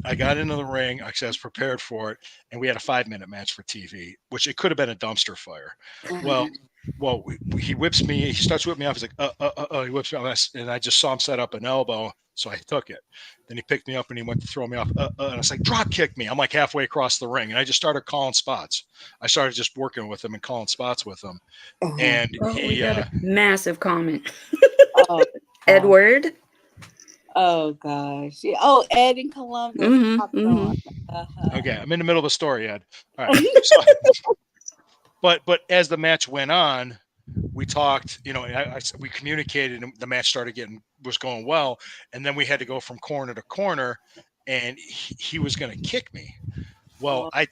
I got into the ring. Actually, I was prepared for it, and we had a 5-minute match for TV, which it could have been a dumpster fire. Well, he whips me. He starts whipping me off. He's like, he whips me off, and I just saw him set up an elbow, so I took it. Then he picked me up and he went to throw me off, and I was like, drop kick me. I'm like halfway across the ring, and I just started calling spots. I started just working with him and calling spots with him, and we got a massive comment. Edward. Oh gosh. Yeah. Oh, Ed in Columbus. Okay, I'm in the middle of a story, Ed. All right. But as the match went on, we talked. We communicated, and the match was going well. And then we had to go from corner to corner, and he was going to kick me. Well, I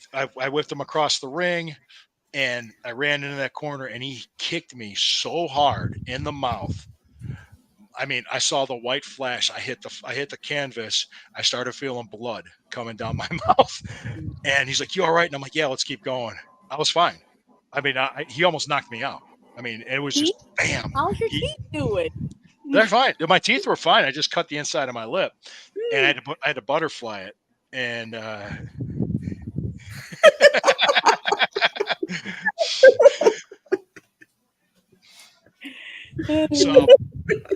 whipped him across the ring, and I ran into that corner, and he kicked me so hard in the mouth. I mean, I saw the white flash. I hit the canvas. I started feeling blood coming down my mouth. And he's like, "You all right?" And I'm like, "Yeah, let's keep going." I was fine. I mean, he almost knocked me out. I mean, it was just bam. How's your teeth doing? They're fine. My teeth were fine. I just cut the inside of my lip, and I had to butterfly it. And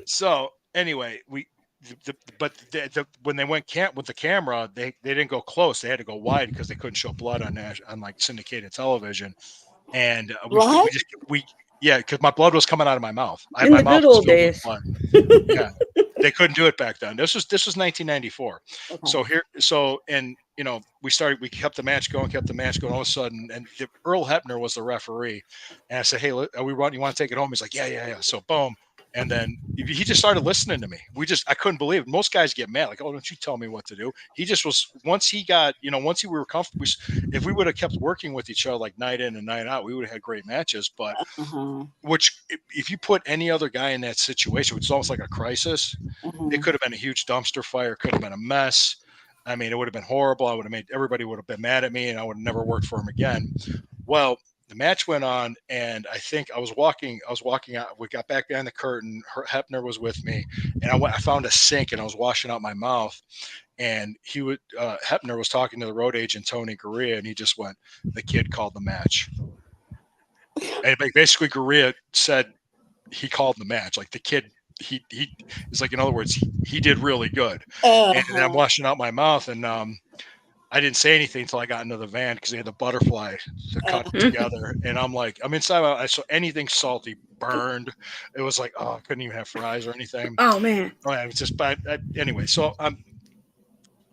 So anyway, when they went with the camera, they didn't go close. They had to go wide because they couldn't show blood on like syndicated television. And because my blood was coming out of my mouth. In the good old days. Yeah, they couldn't do it back then. This was 1994. Okay. We kept the match going. All of a sudden, and Earl Hebner was the referee, and I said, "Hey, are we running? You want to take it home?" He's like, "Yeah." So boom. And then he just started listening to me. I couldn't believe it. Most guys get mad, like, "Oh, don't you tell me what to do." He just was, once we were comfortable, if we would have kept working with each other like night in and night out, we would have had great matches. But if you put any other guy in that situation, it's almost like a crisis. It could have been a huge dumpster fire. Could have been a mess. I mean, it would have been horrible. Everybody would have been mad at me, and I would have never worked for him again. Well, the match went on, and I think I was walking out. We got back behind the curtain. Hebner was with me, and I found a sink, and I was washing out my mouth. And Hebner was talking to the road agent, Tony Gurria, and he just went, "The kid called the match." And basically Gurria said he called the match. Like the kid, he is like, in other words, he did really good. And I'm washing out my mouth, and I didn't say anything until I got into the van because they had the butterfly to cut together. And I'm inside. I saw anything salty burned. It was like, I couldn't even have fries or anything. Oh man. It was just bad. Anyway, so I'm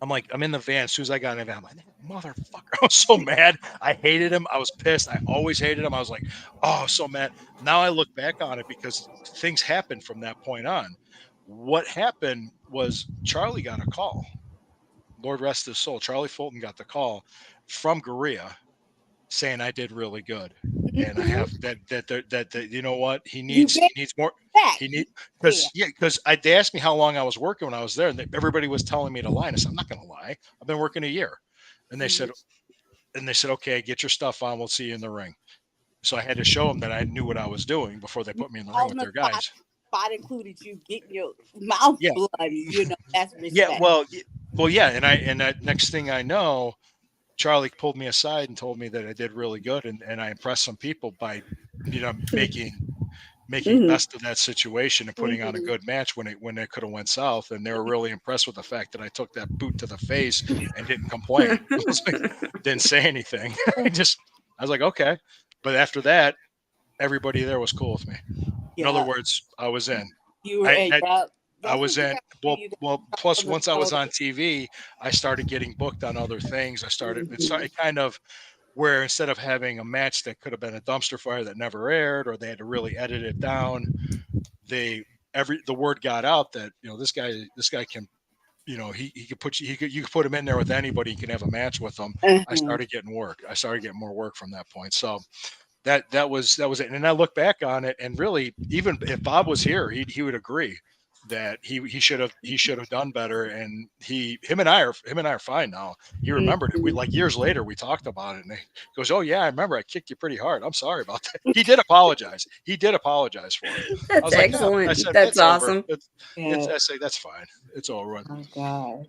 in the van. As soon as I got in the van, I'm like, motherfucker. I was so mad. I hated him. I was pissed. I always hated him. I was like, oh, so mad. Now I look back on it because things happened from that point on. What happened was Charlie got a call. Lord rest his soul, Charlie Fulton got the call from Garea saying I did really good, and I have that you know what, he needs more. He need because they asked me how long I was working when I was there, and everybody was telling me to lie. And I said I'm not going to lie. I've been working a year, and they said okay, get your stuff on. We'll see you in the ring. So I had to show them that I knew what I was doing before they put me in the ring with their guys. Spot included you getting your mouth bloody. You know, that's respect. Yeah, well, yeah, and that next thing I know, Charlie pulled me aside and told me that I did really good, and I impressed some people by, making best of that situation and putting on a good match when it could have went south, and they were really impressed with the fact that I took that boot to the face and didn't complain. Didn't say anything. I was like, okay, but after that, everybody there was cool with me. In other words, I was in. You were in. I was in. Well, plus once I was on TV, I started getting booked on other things. It started kind of where instead of having a match that could have been a dumpster fire that never aired, or they had to really edit it down, the word got out that this guy can, he could you could put him in there with anybody. You can have a match with him. I started getting work. I started getting more work from that point. So that was it. And I look back on it, and really, even if Bob was here, he would agree that he should have done better. And him and I are fine now. He remembered it. We years later we talked about it, and he goes, "Oh yeah, I remember I kicked you pretty hard. I'm sorry about that." He did apologize. He did apologize for it. That's excellent. I said, that's awesome. I say that's fine. It's all right. Oh gosh.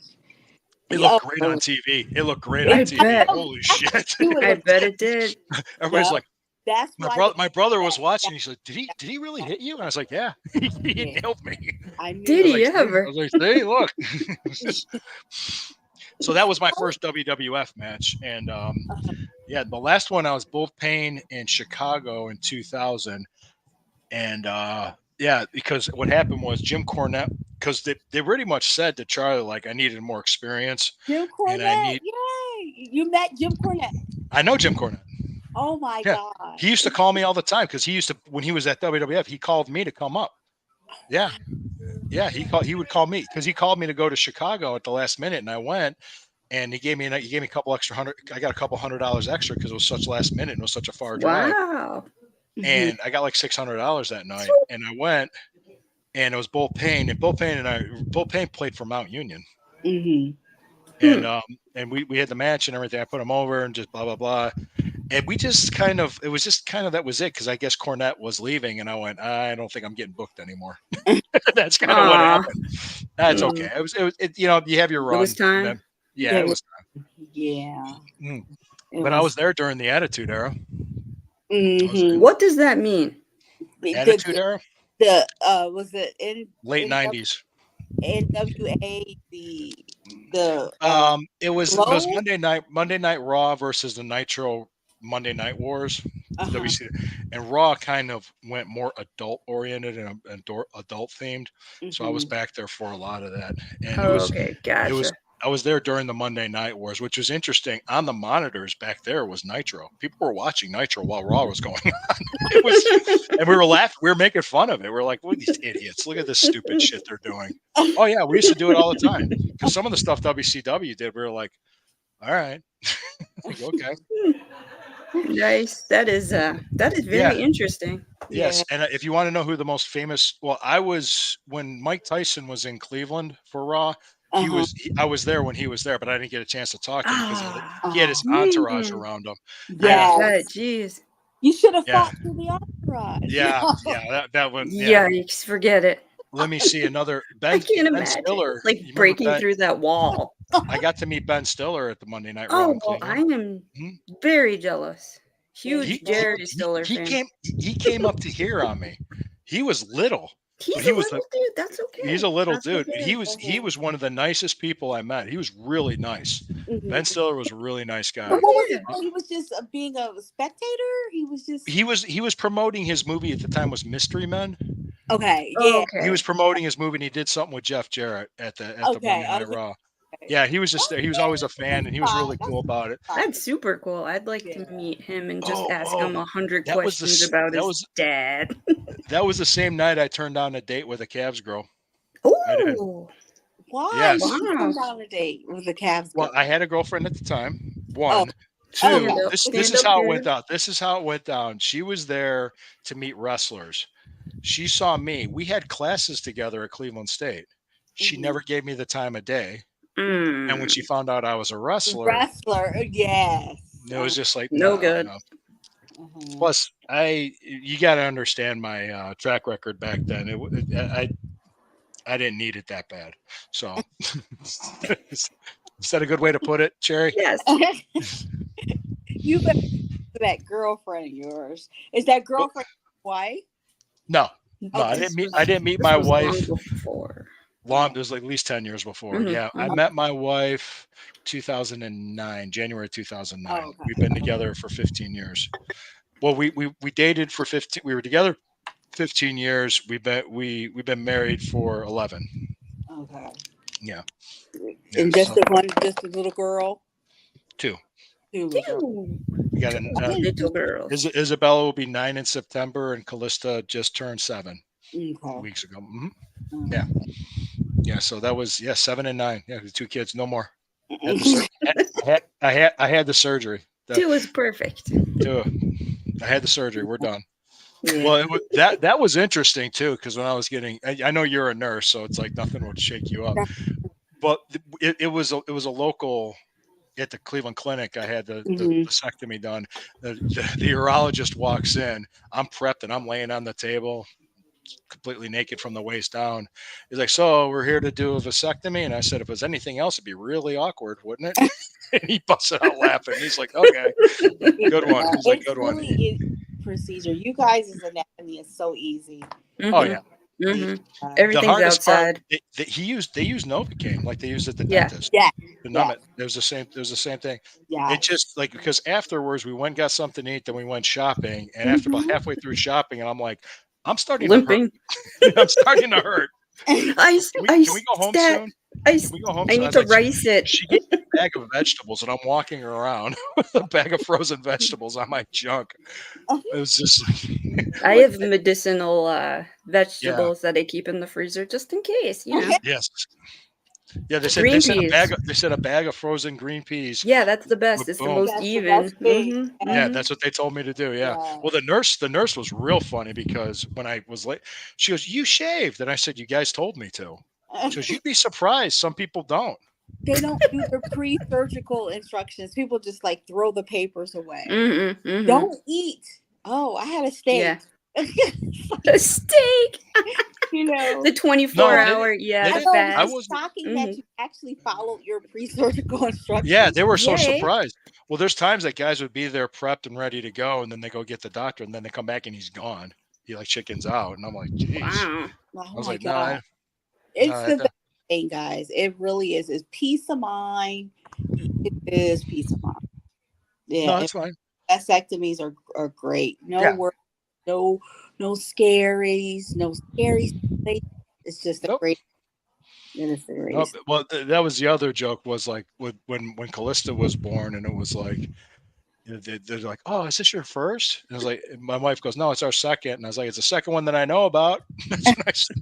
It looked great on TV. It looked great on TV. Bet. Holy shit! I bet it did. Everybody's like, that's my brother was watching. He said, "Did he really hit you?" And I was like, "Yeah, he nailed me." Did he ever? I was like, "Hey, look." So that was my first WWF match, and the last one I was Bull Payne in Chicago in 2000, and because what happened was Jim Cornette, because they pretty much said to Charlie like I needed more experience. Jim Cornette, yay! You met Jim Cornette. I know Jim Cornette. Oh my God. He used to call me all the time because when he was at WWF, he called me to come up. Yeah. He would call me because he called me to go to Chicago at the last minute, and I went, and he gave me a couple extra $100. I got a couple $100 extra because it was such last minute and it was such a far drive. Wow. And I got like $600 that night, and I went, and it was Bull Payne, and Bull Payne played for Mount Union. And we had the match and everything. I put him over and just blah blah blah. And we just that was it, because I guess Cornette was leaving, and I went, I don't think I'm getting booked anymore. That's kind of what happened. That's okay. It was you have your run. It was time. It was time. Yeah. But I was there during the Attitude Era. What does that mean? Attitude Era? Was it in late 90s? NWA it was Monday Night Raw versus the Nitro Monday Night Wars. And Raw kind of went more adult oriented and adult themed. So I was back there for a lot of that. And gotcha. I was there during the Monday Night Wars, which was interesting. On the monitors back there was Nitro. People were watching Nitro while Raw was going on. And we were laughing. We were making fun of it. We were like, "What are these idiots? Look at this stupid shit they're doing." Oh yeah, we used to do it all the time. Because some of the stuff WCW did, we were like, "All right, okay." Nice. That is very interesting. Yes, and if you want to know who the most famous, I was when Mike Tyson was in Cleveland for Raw. I was there when he was there, but I didn't get a chance to talk to him because he had his entourage around him. Yeah, jeez. You should have fought through the entourage. Yeah, that one. Yeah, forget it. Let me see another. I can't imagine. Stiller, breaking through that wall. I got to meet Ben Stiller at the Monday Night Raw. Oh, well, I am very jealous. Huge Jerry Stiller fan. He came up to here on me. He was little. He's a little dude. That's okay. He's a little dude. He was one of the nicest people I met. He was really nice. Ben Stiller was a really nice guy. He was just being a spectator. He was promoting his movie at the time was Mystery Men. Okay. Yeah. He was promoting his movie, and he did something with Jeff Jarrett at the Monday Night Raw. Yeah, he was just there. He was always a fan, and he was really cool about it. That's super cool. I'd like to meet him and just ask him 100 questions about his dad. That was the same night I turned down a date with a Cavs girl. Oh, Why? Yes. Wow. You come down a date with the Cavs. Well, I had a girlfriend at the time. One. Two. This is how it went down. This is how it went down. She was there to meet wrestlers. She saw me. We had classes together at Cleveland State. She never gave me the time of day. And when she found out I was a wrestler, yes, it was just like no good. No. Plus, you got to understand my track record back then. I didn't need it that bad. So, is that a good way to put it, Cherry? Yes. You bet that girlfriend of yours. Is that girlfriend wife? No, I didn't meet my wife before. It was like at least 10 years before. Yeah, I met my wife 2009, January 2009. Okay. We've been together for 15 years. Well, we dated for 15. We were together 15 years. We've been married for 11. Okay. Yeah. And just a little girl. Two. We got little girls. Isabella will be 9 in September, and Callista just turned 7 weeks ago. Yeah. Yeah. So that was 7 and 9. Yeah, the 2 kids, no more. I had the surgery. 2 was perfect. 2. I had the surgery. We're done. Yeah. Well, that was interesting too, because when I was I know you're a nurse, so it's like nothing would shake you up. But it was a local at the Cleveland Clinic. I had the vasectomy done. The urologist walks in. I'm prepped and I'm laying on the table, completely naked from the waist down. He's like, "So we're here to do a vasectomy," and I said, "If it was anything else, it'd be really awkward, wouldn't it?" And he busted out laughing. He's like, "Okay, good one." He's like, "Good one." Procedure. You guys' anatomy is so easy. Oh yeah. Everything's outside. They use Novocaine like they used at the dentist. Yeah. To numb it. It was the same thing. Yeah. It just like, because afterwards we went and got something to eat, then we went shopping, and after about halfway through shopping, and I'm like, I'm starting limping. To hurt. I'm starting to hurt. Can we go home soon? I need to rice it. She gave me a bag of vegetables, and I'm walking around with a bag of frozen vegetables on my junk. It was just like, I have medicinal vegetables that I keep in the freezer just in case, you know. Yes. Yeah, they said a bag of frozen green peas. Yeah, that's the best. It's the most even. Yeah, that's what they told me to do. Yeah. Well, the nurse was real funny, because when I was late, she goes, "You shaved," and I said, "You guys told me to." She goes, "You'd be surprised. Some people don't." They don't do the pre-surgical instructions. People just like throw the papers away. Don't eat. Oh, I had a steak. Yeah. A steak. You know, the 24-hour. I was shocking that you actually followed your pre-surgical instructions. Yeah, they were so surprised. Well, there's times that guys would be there prepped and ready to go, and then they go get the doctor, and then they come back and he's gone. He like chickens out, and I'm like, "Geez." Wow. I was like, "Nah." It's the best thing, guys. It really is. It's peace of mind. It is peace of mind. Yeah, no, that's fine. Vasectomies are great. No work, no scaries, no scary. It's just a great. Well, that was the other joke, was like when Callista was born, and it was like, they're like, "Oh, is this your first?" And I was like, my wife goes, "No, it's our second." And I was like, "It's the second one that I know about." That's what I said.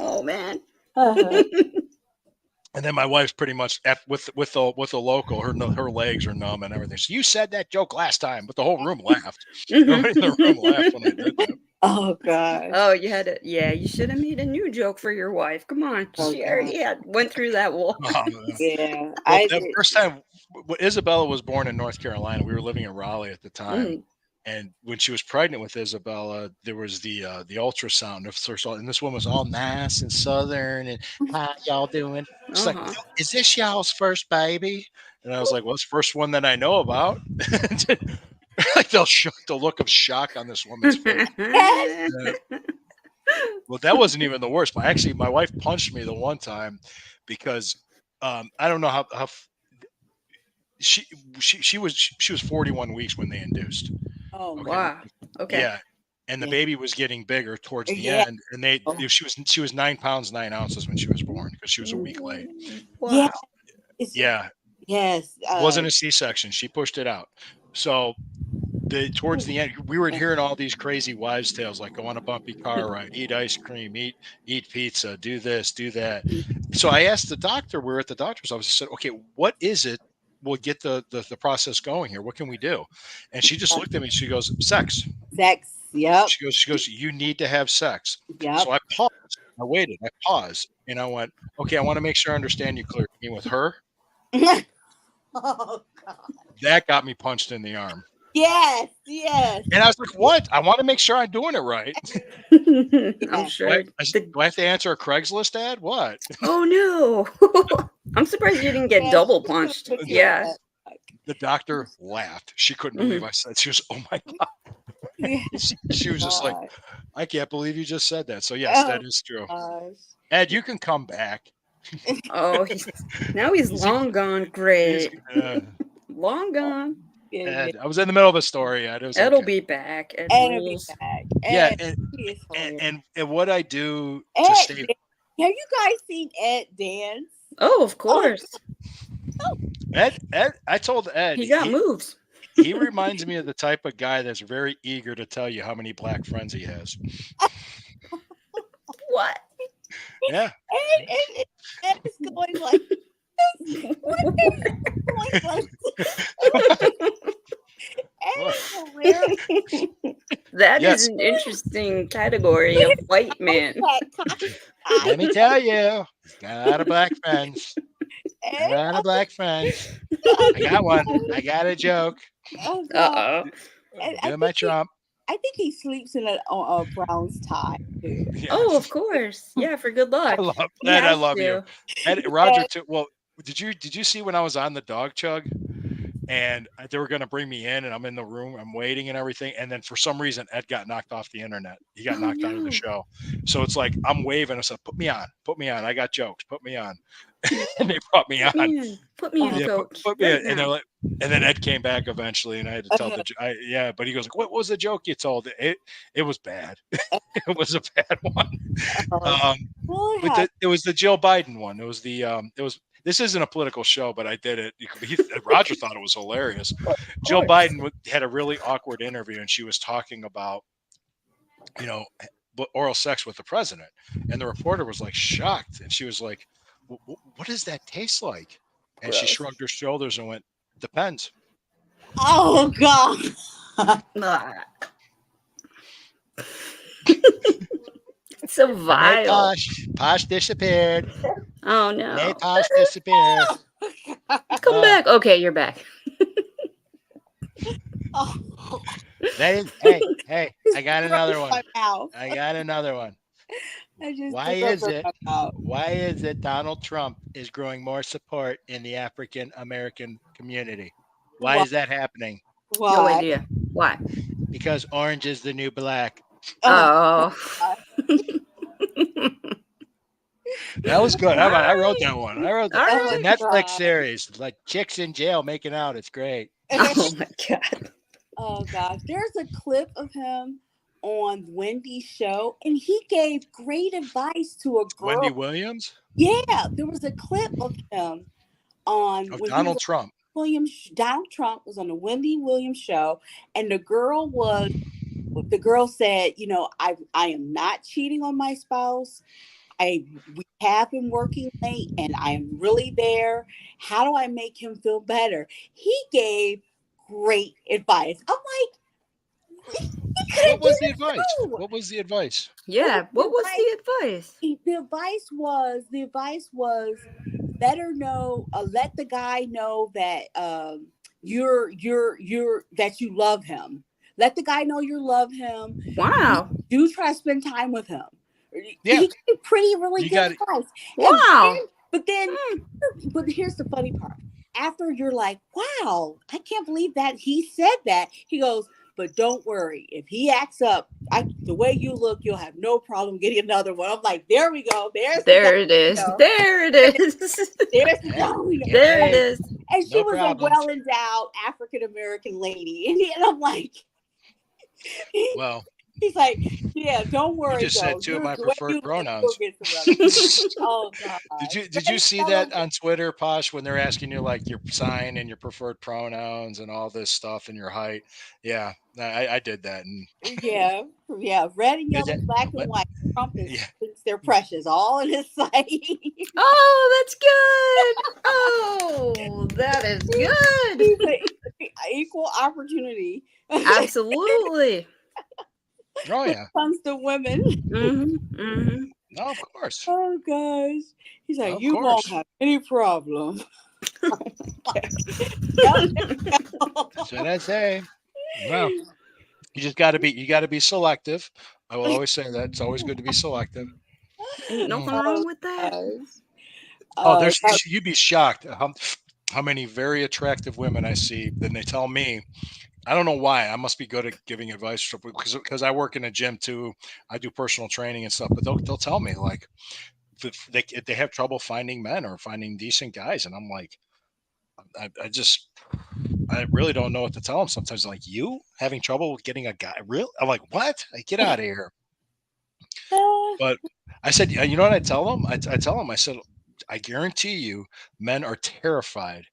Oh man. And then my wife's pretty much with the local. Her legs are numb and everything. So, "You said that joke last time," but the whole room laughed. Nobody in the room laughed when I did that. Oh God. Oh, you had it. Yeah, you should have made a new joke for your wife. Come on, she already went through that wall. Yeah. Well, the first time Isabella was born in North Carolina, we were living in Raleigh at the time. And when she was pregnant with Isabella, there was the ultrasound of first, and this woman was all nice and southern, and "How y'all doing?" She's like, "Is this y'all's first baby?" And I was like, "Well, it's the first one that I know about." Like the look of shock on this woman's face. Well, that wasn't even the worst. But actually, my wife punched me the one time because I don't know how she was 41 weeks when they induced. Oh, okay. Wow. Okay. Yeah. And the baby was getting bigger towards the end. And she was 9 pounds, 9 ounces when she was born, because she was a week late. Wow. Yeah. Yes. It wasn't a C-section. She pushed it out. So towards the end, we were hearing all these crazy wives' tales, like go on a bumpy car ride, eat ice cream, eat pizza, do this, do that. So I asked the doctor. We were at the doctor's office. I said, "Okay, what is it? We'll get the process going here. What can we do?" And she just looked at me. She goes, "Sex." Sex. Yep. She goes. You need to have sex. Yep. So I paused. I waited. I paused, and I went, "Okay, I want to make sure I understand you clearly. You mean with her?" Oh God. That got me punched in the arm. Yes, yes. And I was like, "What? I want to make sure I'm doing it right." I'm sure. Do I have to answer a Craigslist ad? What? Oh no! I'm surprised you didn't get double punched. Yeah. The doctor laughed. She couldn't believe I said. She was, "Oh my God." She was just like, "I can't believe you just said that." So yes, that is true. Ed, you can come back. Oh, now he's long gone. Great. Long gone. Ed, I was in the middle of a story. Ed'll be back. Ed'll be back. Yeah, and what I do to stay. Have you guys seen Ed dance? Oh, of course. Ed, I told Ed he got moves. He reminds me of the type of guy that's very eager to tell you how many black friends he has. What? Yeah. Ed is going like That is an interesting category of white man. Let me tell you, got a lot of black friends. A lot of black friends. I got one. I got a joke. Do my Trump. I think he sleeps in a Browns tie. Yes. Oh, of course. Yeah, for good luck. I love you. And Roger too. Well, did you see when I was on the dog chug and they were going to bring me in and I'm in the room, I'm waiting and everything. And then for some reason, Ed got knocked off the internet. He got knocked out of the show. So it's like, I'm waving. I said, put me on. I got jokes. Put me on. And they brought me on. Put me on, coach. Put me in. And they're like, and then Ed came back eventually and I had to tell but he goes, like, what was the joke you told? It was bad. It was a bad one. But it was the Jill Biden one. It was this isn't a political show, but I did it. Roger thought it was hilarious. Jill Biden had a really awkward interview, and she was talking about, oral sex with the president. And the reporter was like shocked. And she was like, what does that taste like? And she shrugged her shoulders and went, depends. Oh, God. So vile. Posh disappeared. Oh no. Hey, Posh disappeared. Come back. Okay, you're back. Hey, I got another one. Why is it Donald Trump is growing more support in the African American community? Why is that happening? No idea. Why? Because orange is the new black. Oh. That was good. I wrote that one. The Netflix series, like chicks in jail making out. It's great. Oh my God. Oh gosh. There's a clip of him on Wendy's show, and he gave great advice to a girl. Wendy Williams? Yeah, there was a clip of him on Donald Trump. Donald Trump was on the Wendy Williams show, and the girl said, I am not cheating on my spouse. We have been working late and I am really there. How do I make him feel better? He gave great advice. I'm like, what was the advice? What was the advice? Yeah, what was the advice? The advice was better know, let the guy know that that you love him. Let the guy know you love him. Wow. Do try to spend time with him. Yeah. He gave really good advice. Wow. But here's the funny part. After you're like, wow, I can't believe that he said that. He goes, but don't worry. If he acts up the way you look, you'll have no problem getting another one. I'm like, there we go. There it is. There it is. There it is. And she was a well-endowed African-American lady. And I'm like... Well, He's like, yeah, don't worry. You just said two of my preferred pronouns. Oh God! Did you see that on Twitter, Posh, when they're asking you like your sign and your preferred pronouns and all this stuff and your height? Yeah, I did that. And yeah, red and yellow, black and white. Trump thinks they're precious, all in his sight. Oh, that's good. Oh, that is good. Equal opportunity. Absolutely. Oh yeah. When it comes to women. No, of course. Oh gosh. He's like, you won't have any problem. That's what I say. Well, you just gotta be selective. I will always say that. It's always good to be selective. Ain't nothing wrong with that. You'd be shocked how many very attractive women I see. Then they tell me, I don't know why. I must be good at giving advice because I work in a gym too. I do personal training and stuff, but they'll tell me like if they have trouble finding men or finding decent guys, and I'm like, I really don't know what to tell them. Sometimes like, you having trouble with getting a guy? Real? I'm like, what? Get out of here. But I said, you know what I tell them? I tell them, I said, I guarantee you, men are terrified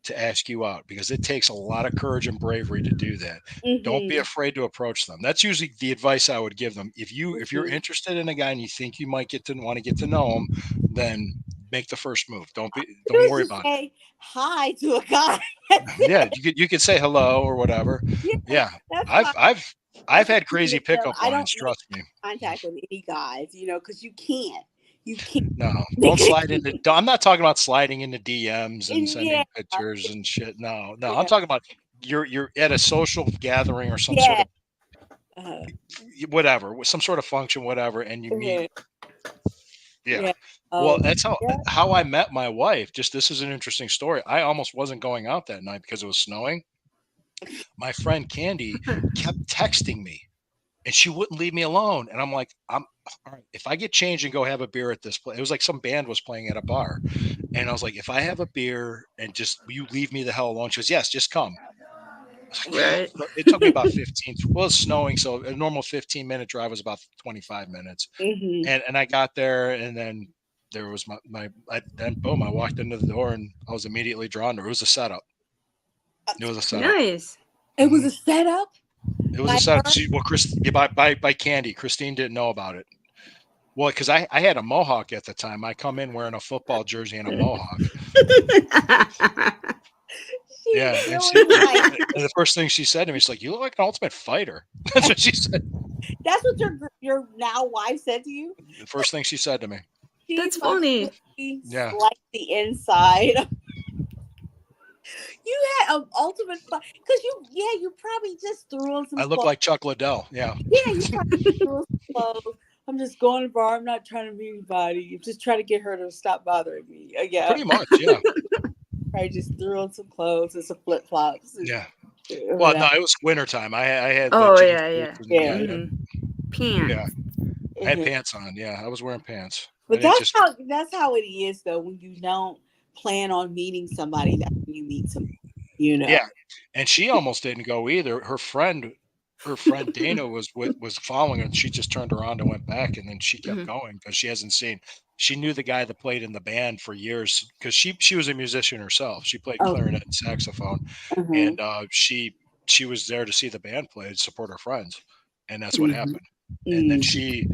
to ask you out because it takes a lot of courage and bravery to do that. Don't be afraid to approach them. That's usually the advice I would give them. If you're interested in a guy and you think you might want to get to know him, then make the first move. Don't worry about it. Hi to a guy. Yeah, you could say hello or whatever. Yeah. I've had crazy pickup lines, trust me. Contact with any guys, because you can't. You can't. No, don't slide into. I'm not talking about sliding into DMs and sending pictures and shit. No. I'm talking about you're at a social gathering or some sort of whatever, some sort of function, whatever, and you meet. Yeah. Well, that's how I met my wife. This is an interesting story. I almost wasn't going out that night because it was snowing. My friend Candy kept texting me. And she wouldn't leave me alone. And I'm like, all right, if I get changed and go have a beer at this place, it was like some band was playing at a bar. And I was like, if I have a beer and you leave me the hell alone. She goes, yes, just come. Right. It took me about 15. Well, it's snowing. So a normal 15-minute drive was about 25 minutes. And I got there and then there was then boom, I walked into the door and I was immediately drawn to her. It was a setup. Nice. It was a setup? It was a setup. By Candy. Christine didn't know about it. Well, because I had a mohawk at the time. I come in wearing a football jersey and a mohawk. Yeah. And the first thing she said to me, she's like, "You look like an Ultimate Fighter." That's what she said. That's what your now wife said to you? The first thing she said to me. That's funny. Yeah. Like the inside. You had an ultimate fight because you probably just threw on some. I look like Chuck Liddell. Yeah. Yeah, you probably threw on some clothes. I'm just going to the bar. I'm not trying to meet anybody. I'm just trying to get her to stop bothering me. Yeah. Pretty much, yeah. I just threw on some clothes and some flip flops. Yeah. Well, no, it was wintertime. I had. Oh yeah. Pants. Yeah. I had pants on. Yeah, I was wearing pants. But that's how it is though. When you don't plan on meeting somebody, that you meet somebody. Yeah, and she almost didn't go either. Her friend Dana was following her, and she just turned around and went back, and then she kept going because she knew the guy that played in the band for years because she was a musician herself. She played clarinet and saxophone, and she was there to see the band play and support her friends, and that's what happened. And then she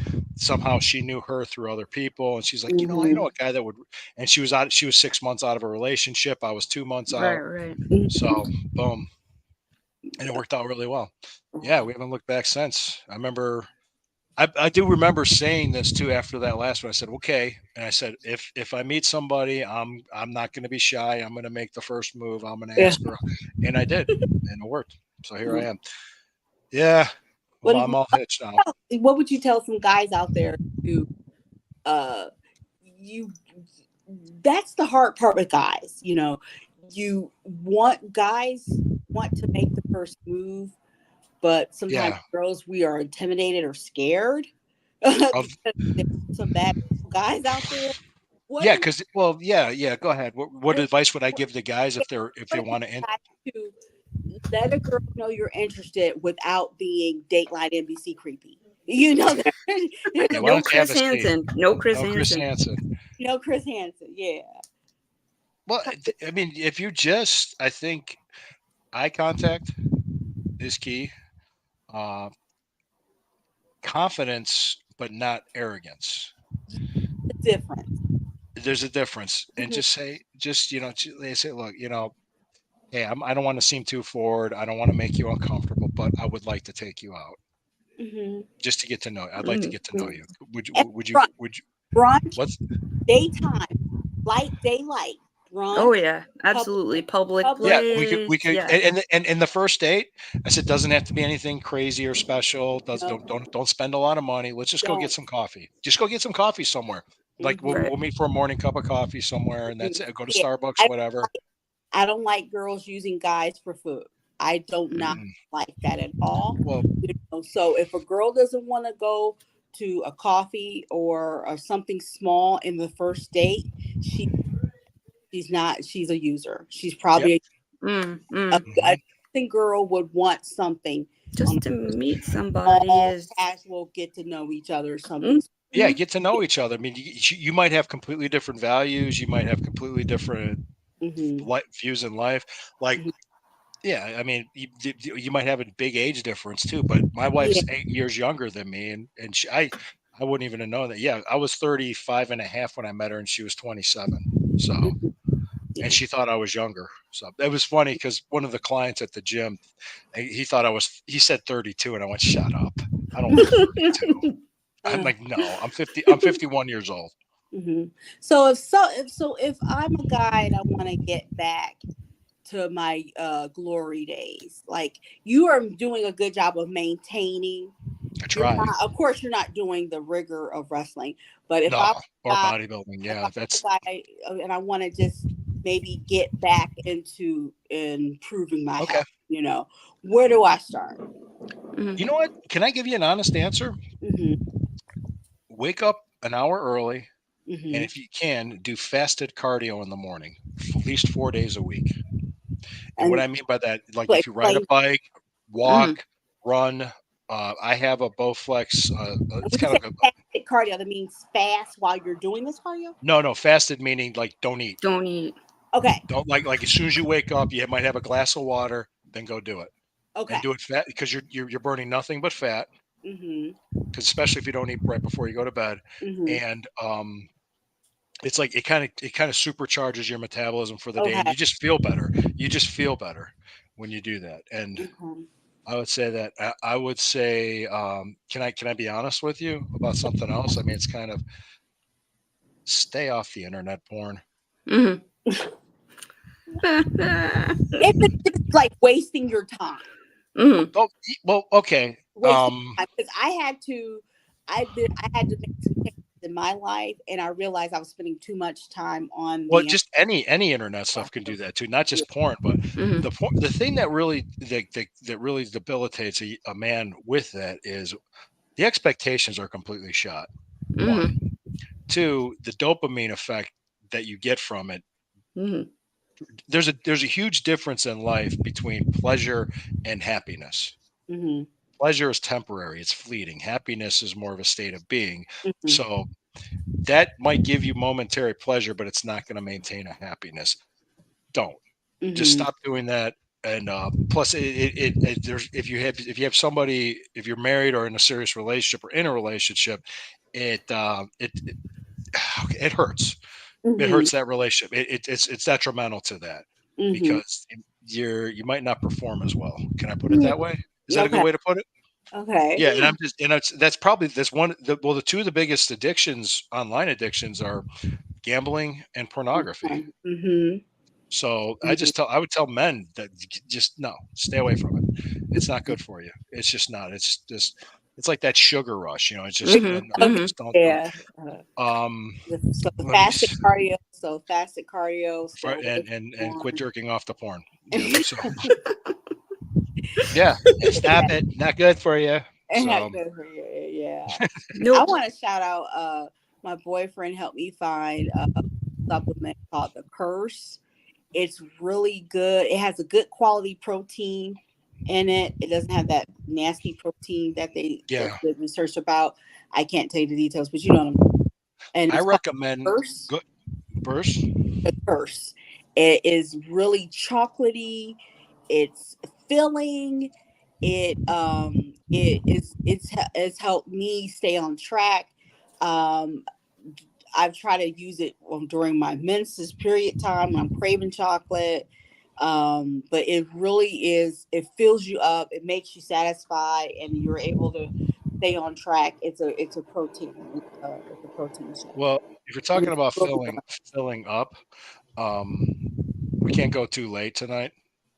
knew her through other people, and she's like, I know a guy that would. And she was 6 months out of a relationship. I was 2 months out. Right. So boom, and it worked out really well. Yeah, we haven't looked back since. I remember, I do remember saying this too after that last one. I said, okay, and I said, if I meet somebody, I'm not going to be shy. I'm going to make the first move. I'm going to ask her, and I did, and it worked. So here I am. Yeah. Well, I'm all hitched now. What would you tell some guys out there who, that's the hard part with guys, guys want to make the first move, but sometimes girls, we are intimidated or scared. Some bad guys out there. Go ahead. What advice would I give the guys if they want to let a girl know you're interested without being Dateline NBC creepy. You know, no Chris Hansen. No Chris Hansen. No Chris Hansen. Yeah. Well, I mean, if you just, I think eye contact is key. Confidence, but not arrogance. Difference. There's a difference, and just say, they say, look, hey, I don't want to seem too forward. I don't want to make you uncomfortable, but I would like to take you out, just to get to know. I'd like to get to know you. Would you? Brunch? What's daytime? Light daylight. Brunch, oh yeah, absolutely. Public place. Yeah, we could. Yeah. And the first date, I said, doesn't have to be anything crazy or special. Don't spend a lot of money. Let's just go get some coffee. Just go get some coffee somewhere. Like we'll meet for a morning cup of coffee somewhere, and that's it. Go to Starbucks, whatever. I don't like girls using guys for food. I do not like that at all. Well, so if a girl doesn't want to go to a coffee or something small in the first date, she's a user. She's probably a girl would want something just to meet somebody. Casual, get to know each other. Something. Yeah, get to know each other. I mean, you might have completely different values. You might have completely different views in life. Like, yeah, I mean, you might have a big age difference too. But my wife's 8 years younger than me, and I wouldn't even know that. Yeah, I was 35 and a half when I met her, and she was 27. So, and she thought I was younger. So it was funny because one of the clients at the gym, he said 32, and I went, shut up. I don't want 32. I'm like, no, I'm 50. I'm 51 years old. So if I'm a guy and I want to get back to my glory days, like you are doing a good job of maintaining. I try. Of course, you're not doing the rigor of wrestling, but if or bodybuilding, yeah, that's. And I want to just maybe get back into improving my health. Where do I start? You know what? Can I give you an honest answer? Wake up an hour early, and if you can, do fasted cardio in the morning, at least 4 days a week. And what I mean by that, like if you ride a bike, walk, run. I have a Bowflex. It's kind of fasted cardio. That means fast while you're doing this cardio. No, fasted meaning like don't eat. Don't eat. Okay. Don't like as soon as you wake up, you might have a glass of water, then go do it. Okay. And do it fat because you're burning nothing but fat. Because especially if you don't eat right before you go to bed, and it's like it kind of supercharges your metabolism for the day, and you just feel better. You just feel better when you do that. And I would say that can I be honest with you about something else? I mean, it's kind of stay off the internet porn. It's like wasting your time. Oh, well, okay. Because I had to make some changes in my life, and I realized I was spending too much time on. Well, just any internet stuff can do that too, not just porn, but the thing that really that really debilitates a man with that is the expectations are completely shot. One. Two, the dopamine effect that you get from it. There's a huge difference in life between pleasure and happiness. Pleasure is temporary, it's fleeting. Happiness is more of a state of being. So that might give you momentary pleasure, but it's not going to maintain a happiness. Don't. Just stop doing that. And plus, if you have somebody, if you're married or in a serious relationship or in a relationship, it hurts. It hurts that relationship. It's detrimental to that because you might not perform as well. Can I put it that way? Is that a good way to put it? Okay. Yeah, and that's probably the two of the biggest addictions, online addictions, are gambling and pornography. So I would tell men that just stay away from it. It's not good for you. It's just not. It's like that sugar rush, it's just, just don't. Yeah. So fasted cardio. So fasted cardio. And quit jerking off the porn. So. Yeah, stop it. Not good for you. Not good for you. Yeah. I want to shout out. My boyfriend helped me find a supplement called The Curse, It's really good. It has a good quality protein in it. It doesn't have that nasty protein that they research about. I can't tell you the details, but you know what I mean. And I recommend Burst. It is really chocolately. It's filling. It's helped me stay on track. I've tried to use it during my menses period time when I'm craving chocolate. But it really is, it fills you up, it makes you satisfied, and you're able to stay on track. It's a protein shake. Well, if you're talking about filling up, we can't go too late tonight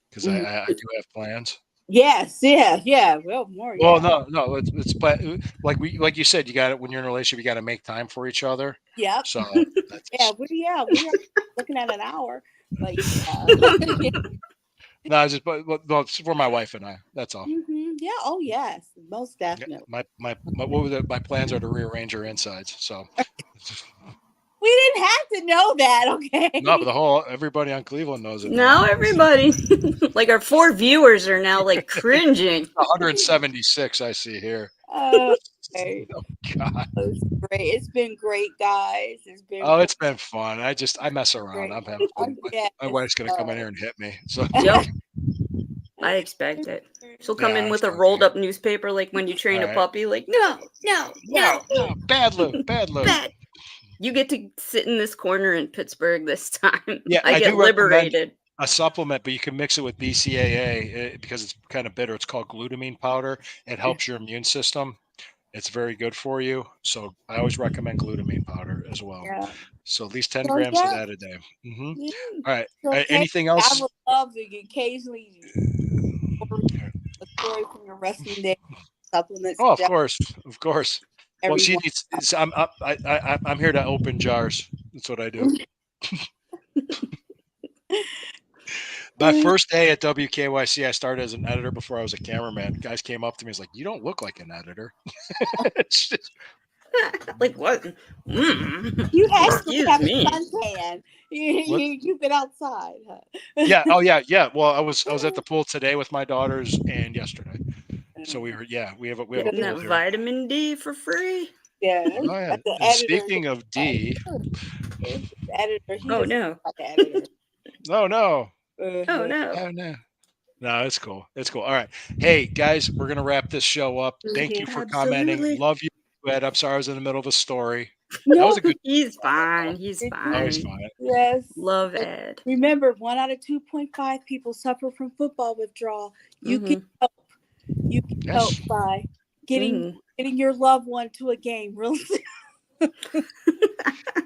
because I do have plans. Yes, yeah. Well, more. Well, no, it's but like you said, you got it when you're in a relationship. You got to make time for each other. Yeah. So we are looking at an hour. But no, it's for my wife and I. That's all. Mm-hmm. Yeah. Oh, yes, most definitely. My plans are to rearrange her insides. So we didn't have to know that, okay? No, but everybody on Cleveland knows it. Now everybody, like our 4 viewers are now like cringing. 176 I see here. Okay. Oh God. It's great. It's been great, guys. It's been fun. I mess around. I'm having fun. My wife's gonna come in here and hit me. So yep. I expect it. She'll come in with a rolled up newspaper, like when you train a puppy. Like no. Bad Lou. Bad. You get to sit in this corner in Pittsburgh this time. Yeah, I get liberated. A supplement, but you can mix it with BCAA because it's kind of bitter. It's called glutamine powder. It helps your immune system. It's very good for you. So I always recommend glutamine powder as well. Yeah. So at least 10 grams of that a day. Mm-hmm. Yeah. All right. So anything else? I would love to occasionally a story from your wrestling day supplements. Oh, of course. Well, she needs. I'm here to open jars. That's what I do. My first day at WKYC, I started as an editor before I was a cameraman. Guys came up to me, and was like, "You don't look like an editor." Like what? You actually have a suntan. You've been outside, huh? Yeah. Oh, yeah. Well, I was at the pool today with my daughters and yesterday. So we have a that vitamin D for free. Yeah. Oh, yeah. Speaking of D, editor. Oh no. Oh no. Oh no. No, it's cool. All right. Hey guys, we're gonna wrap this show up. Thank you for commenting. Love you, Ed. I'm sorry I was in the middle of a story. No, that was a good. He's fine. Always fine. Yes. Love Ed. Remember, 1 out of 2.5 people suffer from football withdrawal. You can help. You can help by getting your loved one to a game real soon.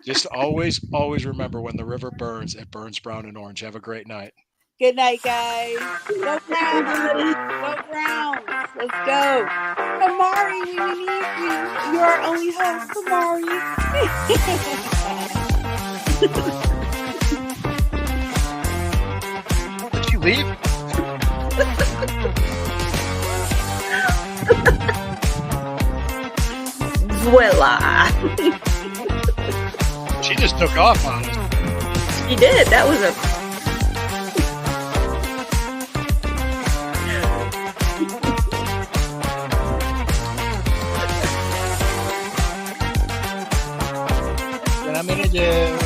Just always remember, when the river burns, it burns brown and orange. Have a great night. Good night, guys. Go Browns. Go Browns. Let's go. Kamari, we need you. You're our only host, Kamari. Did you leave? Voila. She just took off on us. She did. That was a I'm gonna do